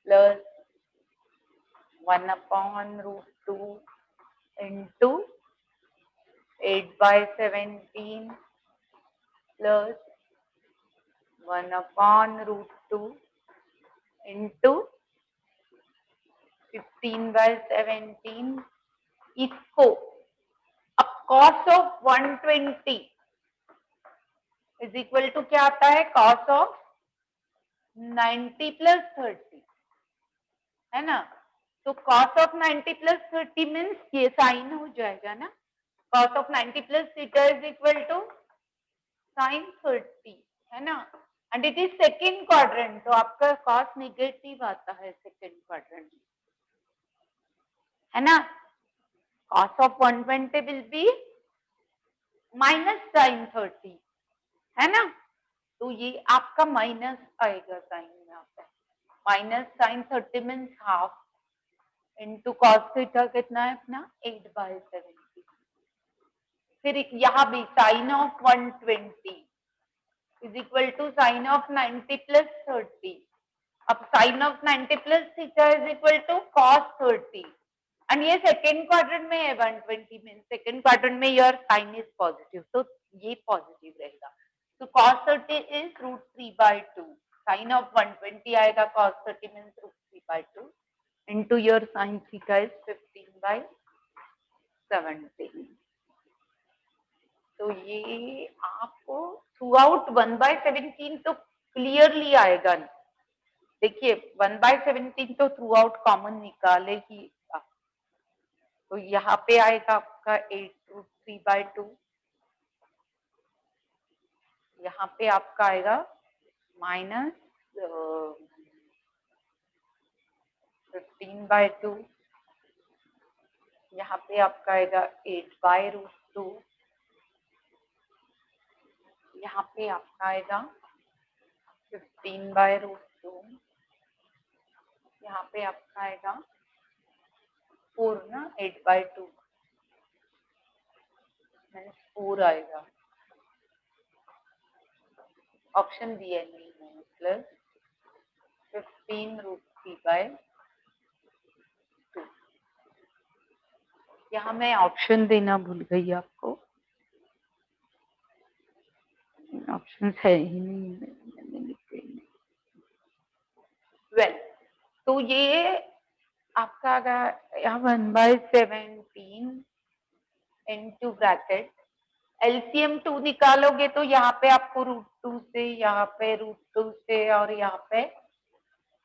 plus 1/√2 into 8/17 plus 1/√2 into 15/17। इसको अब cos of 120 is equal to क्या आता है, cos ऑफ 90 प्लस 30, है ना। तो cos ऑफ 90 प्लस 30 मीन्स ये साइन हो जाएगा ना। cos of 90 plus theta is equal to sin 30, है ना। And it is second quadrant, तो आपका cos नेगेटिव आता है सेकेंड क्वाड्रेंट, है ना। cos of 120 will be minus sin 30, है ना। तो ये आपका माइनस आएगा साइन में आता है। Minus sin 30 means half into cos theta कितना है अपना 8/17। फिर यहाँ भी sin of 120 is equal to sine of 90 plus 30। अब sine of 90 plus theta is equal to cos 30 and ये सेकेंड क्वाड्रेंट में है 120 में। सेकेंड क्वाड्रेंट में योर साइन इज पॉजिटिव, तो ये पॉजिटिव रहेगा। तो cos 30 इज √3/2, साइन ऑफ 120 आएगा cos 30 means √3/2 into your sin theta is 15/17। तो ये आपको थ्रू आउट 1/17 तो क्लियरली आएगा। देखिए 1/17 तो थ्रू आउट कॉमन निकाले ही, तो यहाँ पे आएगा आपका 8√3/2, यहाँ पे आपका आएगा माइनस 15/2, यहाँ पे आपका आएगा 8/√2, यहाँ पे आपका आएगा 15/√2, यहाँ पे आपका आएगा 4 ना 8/2 मीन्स 4 आएगा। ऑप्शन बी है नहीं है, प्लस 15√3/2। यहाँ मैं ऑप्शन देना भूल गई आपको, ऑप्शन है ही नहीं, मैंने लिखे ही नहीं। वेल, तो ये आपका अगर यहाँ 1/17 इनटू ब्रैकेट एलसीएम 2 निकालोगे तो यहाँ पे आपको √2 से, यहाँ पे √2 से और यहाँ पे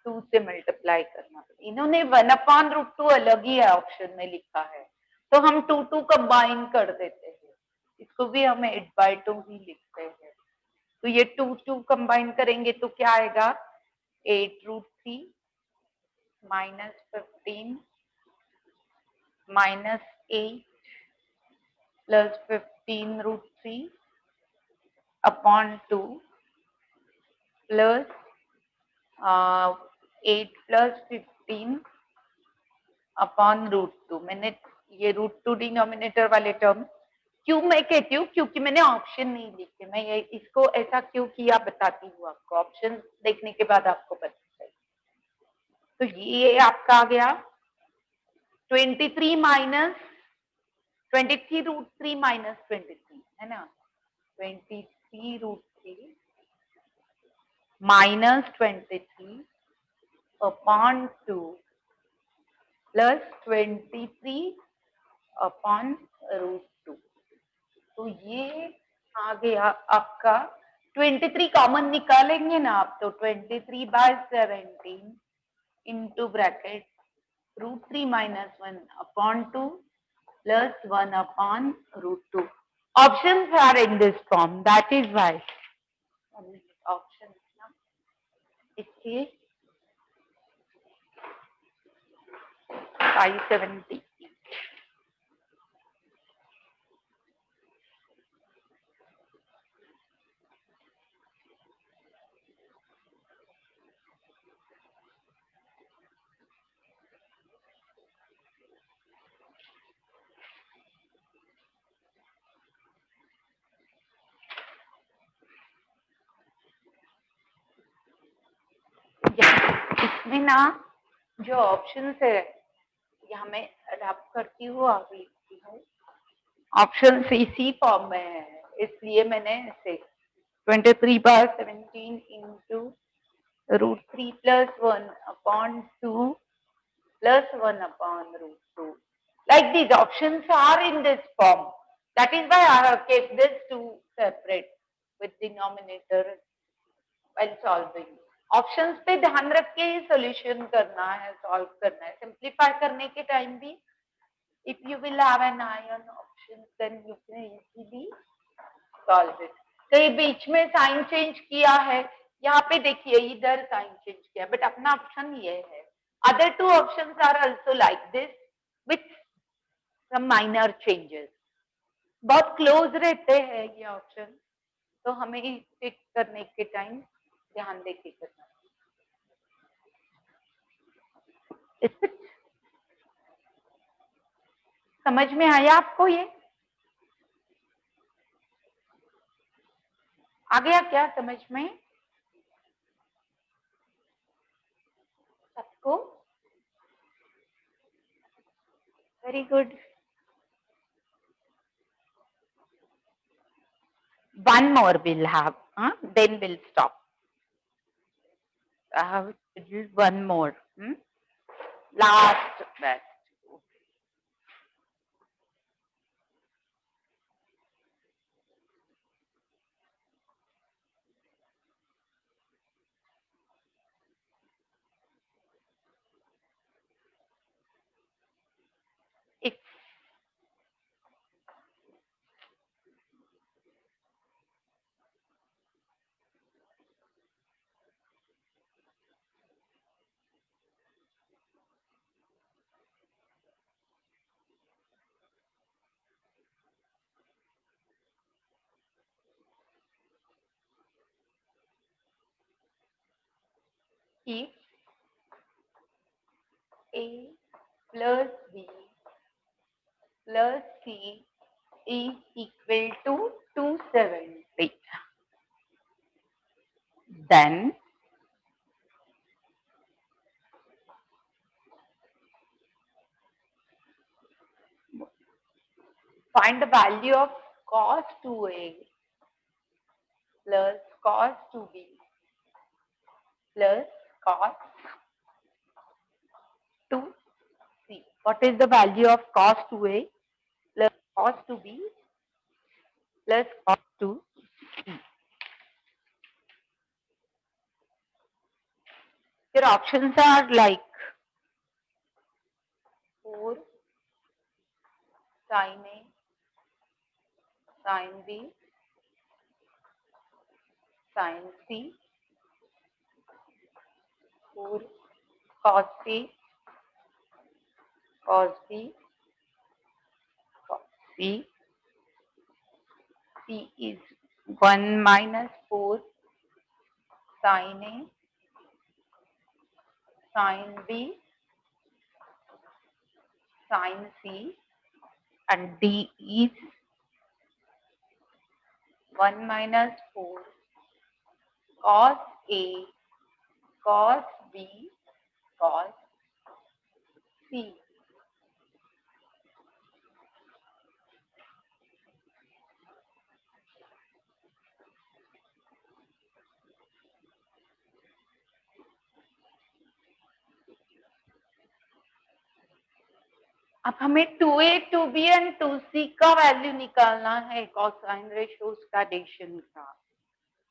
2 से मल्टीप्लाई करना। इन्होंने 1/√2 अलग ही है ऑप्शन में लिखा है, तो हम 2 कंबाइन कर देते हैं, इसको भी हम 8/2 ही लिखते हैं। तो ये 2 कंबाइन करेंगे तो क्या आएगा 8√3 minus 15 minus 8 plus 15√3 upon 2 plus 8 plus 15 upon √2। मैंने ये √2 डिनोमिनेटर वाले टर्म क्यों मैं कहती हूँ, क्योंकि मैंने ऑप्शन नहीं लिखे। मैं ये इसको ऐसा क्यों किया बताती हूँ आपको, ऑप्शन देखने के बाद आपको पता चलेगा। तो ये आपका आ गया 23 माइनस 23√3 माइनस 23 है ना, 23√3 माइनस 23 अपॉन 2 प्लस 23 अपॉन √2। तो ये आ गया आपका 23 कॉमन निकालेंगे ना आप, तो 23/17 into bracket √3 minus 1 upon 2 plus 1 upon √2. Options are in this form. That is why. Options ना इसलिए 570. इसमें ना जो ऑप्शंस है यहाँ मैं अडॉप्ट करती हूँ, आप लिखती हूँ। ऑप्शन इसी फॉर्म में है, इसलिए मैंने इसे 23/17 into √3 plus 1 upon 2 plus 1 upon √2. Like these options are in this form. That is why I have kept this two separate with denominator while solving. Options पे ध्यान रख के ही सोल्यूशन करना है, सॉल्व करना है। सिंप्लीफाई करने के टाइम भी if you will have an eye on options then you can easily solve it. कहीं बीच में साइन चेंज किया है, यहाँ पे देखिए इधर साइन चेंज किया, बट अपना ऑप्शन ये है। Other two options are also like this with some minor changes. बहुत क्लोज रहते हैं ये ऑप्शन, तो हमें टिक करने के टाइम ध्यान देके करना। समझ में आया आपको? ये आ गया क्या समझ में सबको? Very good. One more we'll have, then we'll stop. I have scheduled one more. Last batch. If if A plus B plus C is equal to 270, then find the value of cos 2A plus cos 2B plus cos 2C. What is the value of cos 2A plus cos 2B plus cos 2C? Your options are like 4 sin A, sin B, sin C, 4 cos A, cos B, cos C. C is 1 minus 4 sin A, sin B, sin C, and D is 1 minus 4 cos A, cos B, cos C। अब हमें 2a 2b and 2c का value निकालना है cosine ratios का addition का।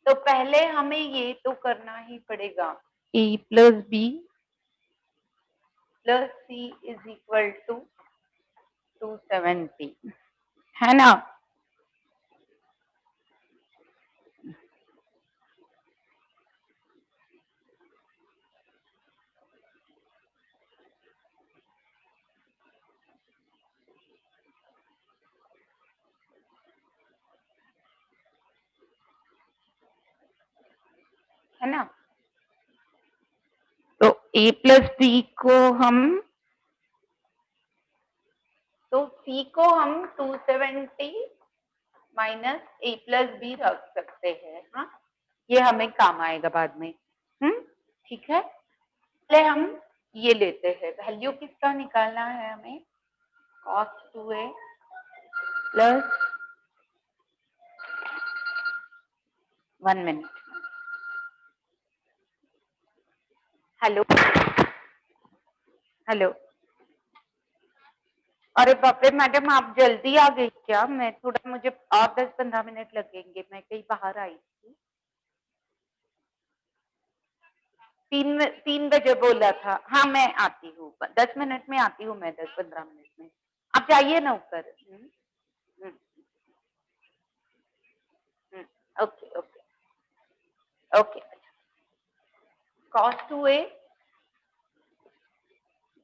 तो पहले हमें ये तो करना ही पड़ेगा a plus b plus c is equal to 270, है ना। है ना। तो a प्लस b को हम, तो c को हम 270 माइनस a प्लस b रख सकते हैं। हाँ, ये हमें काम आएगा बाद में। ठीक है। पहले हम ये लेते हैं, वैल्यू किसका निकालना है हमें, cos 2a plus 1 minute. Hello hello. अरे बाप रे मैडम, आप जल्दी आ गई क्या? मैं थोड़ा, मुझे और 10-15 मिनट लगेंगे, मैं कहीं बाहर आई थी। 3 बजे बोला था। हाँ मैं आती हूँ, 10 मिनट में आती हूँ, मैं 10-15 मिनट में। आप जाइए ना ऊपर। Okay okay okay. cos 2a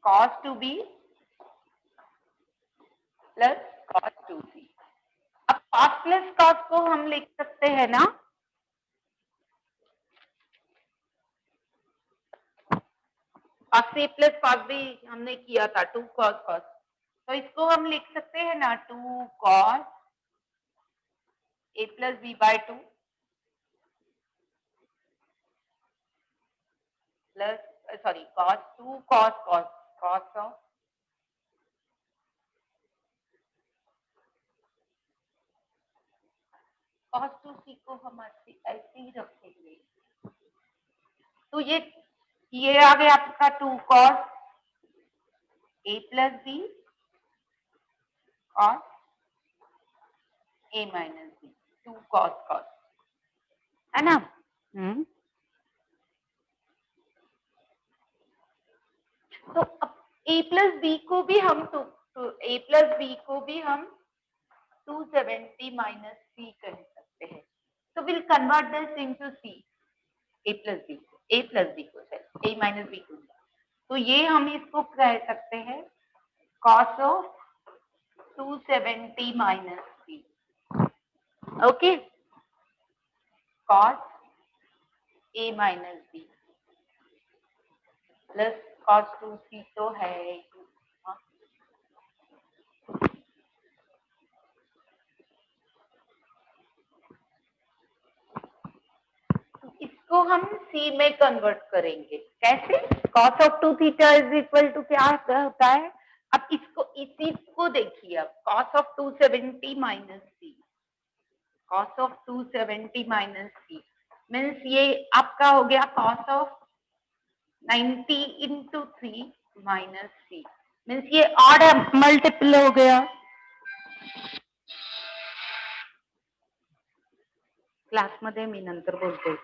cos 2b plus cos 2c। अब cos प्लस cos को हम लिख सकते हैं ना, cos a plus cos b हमने किया था 2 cos cos, तो इसको हम लिख सकते हैं ना 2 cos a plus b by 2 plus sorry cos 2 cos cos cos of cos 2c को हम ऐसे ही रखेंगे। तो ये आ गया आपका 2 cos a plus b cos a minus b, 2 cos cos, है ना। तो अब a प्लस बी को भी हम a प्लस बी को भी हम 270 माइनस c कह सकते हैं। तो will convert this into c, a plus b को, a प्लस बी को a माइनस बी को। तो ये हम इसको कह सकते हैं cos of 270 minus c। Okay, cos a minus b plus cos 2c तो है। इसको हम c में कन्वर्ट करेंगे। कैसे? cos of 2 theta is equal to क्या होता है? अब इसको, इसी को देखिए, अब cos of 270 minus c, cos of 270 minus c means ये आपका हो गया cos of 90 into 3 minus c, means ये ऑड मल्टीपल हो गया। क्लास मध्ये मी नंतर बोलते।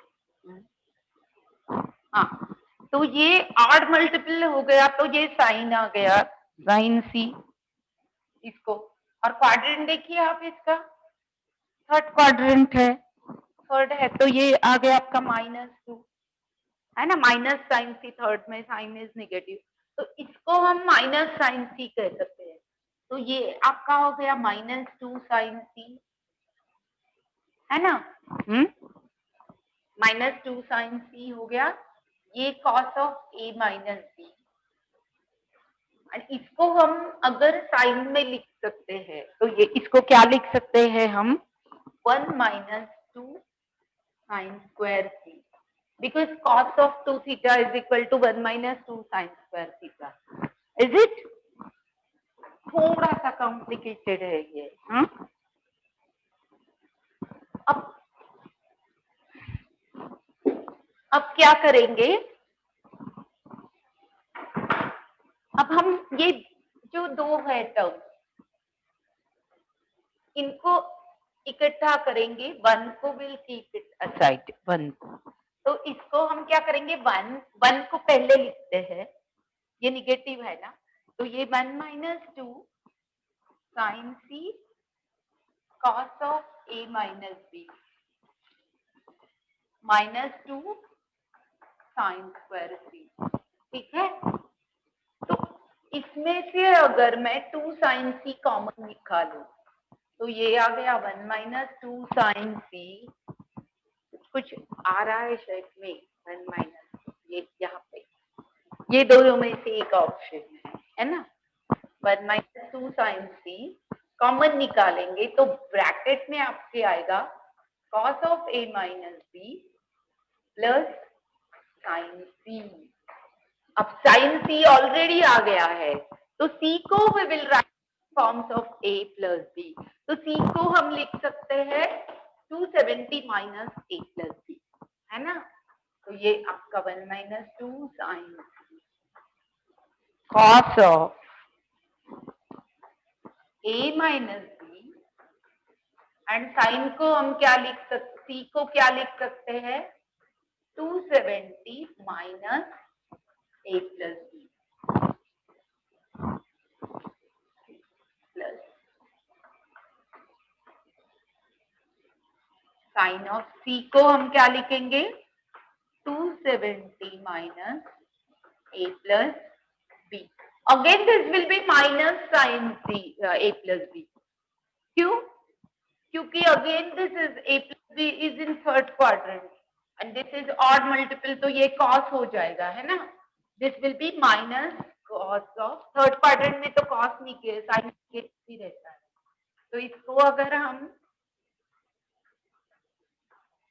हाँ, तो ये ऑड मल्टीपल हो गया, तो ये साइन आ गया, साइन सी इसको। और क्वाड्रेंट देखिए आप, इसका थर्ड क्वाड्रेंट है, थर्ड है, तो ये आ गया आपका -2, है ना। माइनस साइन सी, थर्ड में साइन इज नेगेटिव, तो इसको हम माइनस साइन सी कह सकते हैं। तो ये आपका हो गया -2 साइन सी, है ना। -2 साइन सी हो गया, ये cos of a minus b. इसको हम अगर साइन में लिख सकते हैं, तो ये इसको क्या लिख सकते हैं हम, 1 - 2 sine square c. because cos of 2 theta is equal to 1 minus 2 sin square theta. Is it? थोड़ा सा कॉम्प्लिकेटेड है ये. अब क्या करेंगे? अब हम ये जो दो है टर्म, इनको इकट्ठा करेंगे. वन को will keep it aside, one को. तो इसको हम क्या करेंगे? वन को पहले लिखते हैं, ये निगेटिव है ना, तो ये 1 minus 2 sine C cos of A minus B minus 2 sine square C. ठीक है. तो इसमें से अगर मैं 2 साइन सी कॉमन निकालूं तो ये आ गया 1 माइनस 2 साइन सी. कुछ आ रहा है शायद में 1 माइनस, ये यहाँ पे ये दोनों में से एक ऑप्शन है ना. 1 माइनस 2 साइन सी कॉमन निकालेंगे तो ब्रैकेट में आपके आएगा cos of A minus B plus sine C. अब साइन सी ऑलरेडी आ गया है तो सी को we will write forms of a plus B. तो सी को हम लिख सकते हैं 270 माइनस ए प्लस बी, है ना. तो ये आपका 1 minus 2 sine cos of A minus b and sine को हम क्या लिख सकते, सी को क्या लिख सकते हैं? 270 minus A plus B plus sine of C को हम क्या लिखेंगे? 270 minus A plus B. Again this will be minus sine C A plus B. क्यों? क्योंकि again this is A plus B is in third quadrant and this is odd multiple, तो ये cos हो जाएगा, है ना. This will be minus cos of, third quadrant में तो कॉस नहीं, साइन ही रहता है. तो इसको अगर हम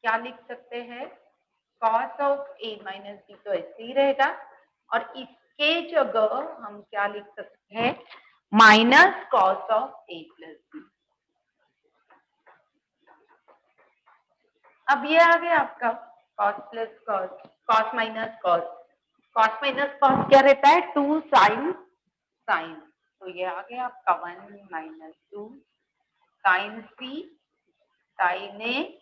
क्या लिख सकते हैं? Cos of A minus b तो ऐसे ही रहेगा और इसके जगह हम क्या लिख सकते हैं? Minus cos of a plus b. अब ये आ गया आपका cos plus cos, cos minus cos. Cos minus cos क्या रहता है? 2 साइन साइन. तो ये आ गया आपका 1 माइनस 2 साइन सी साइन ए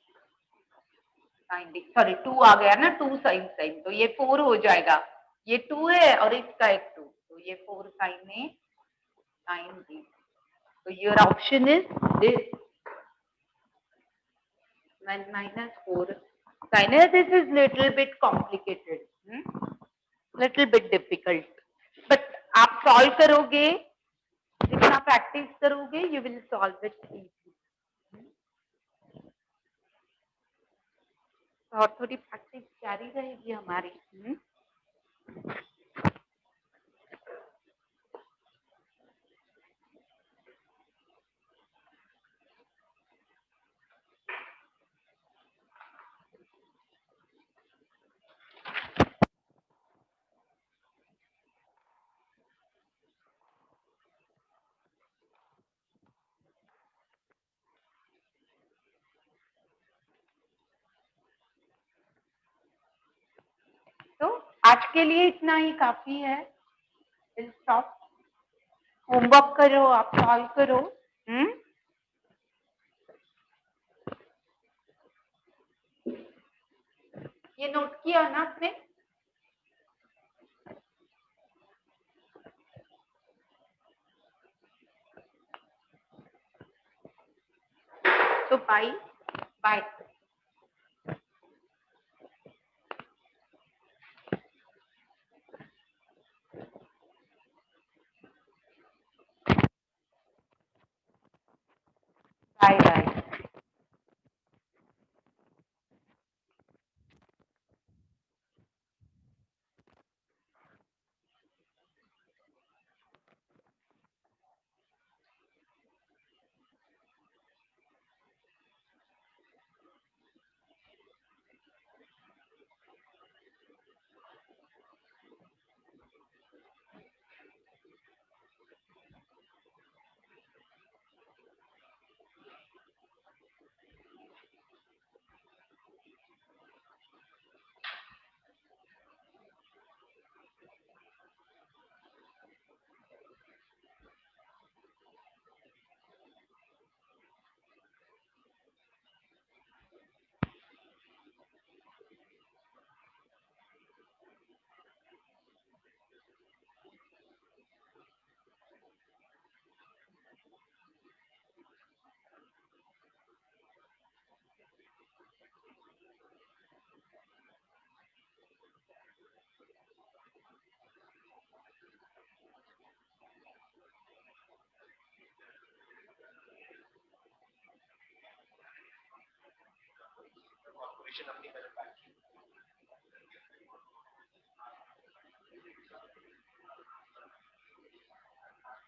साइन डी. सॉरी 2 आ गया ना, 2 साइन साइन, तो ये 4 हो जाएगा. ये 2 है और इसका एक 2, तो ये 4 साइन ए साइन डी. तो your option is this 1 minus 4 sin A. This is little bit complicated, little bit difficult, but आप solve करोगे, जितना practice करोगे you will solve it easily. और थोड़ी practice जारी रहेगी हमारी. तो आज के लिए इतना ही काफी है. We'll stop. होमवर्क करो, आप सॉल्व करो. ये नोट किया ना आपने? तो bye bye. Bye bye. Education अपनी तरफ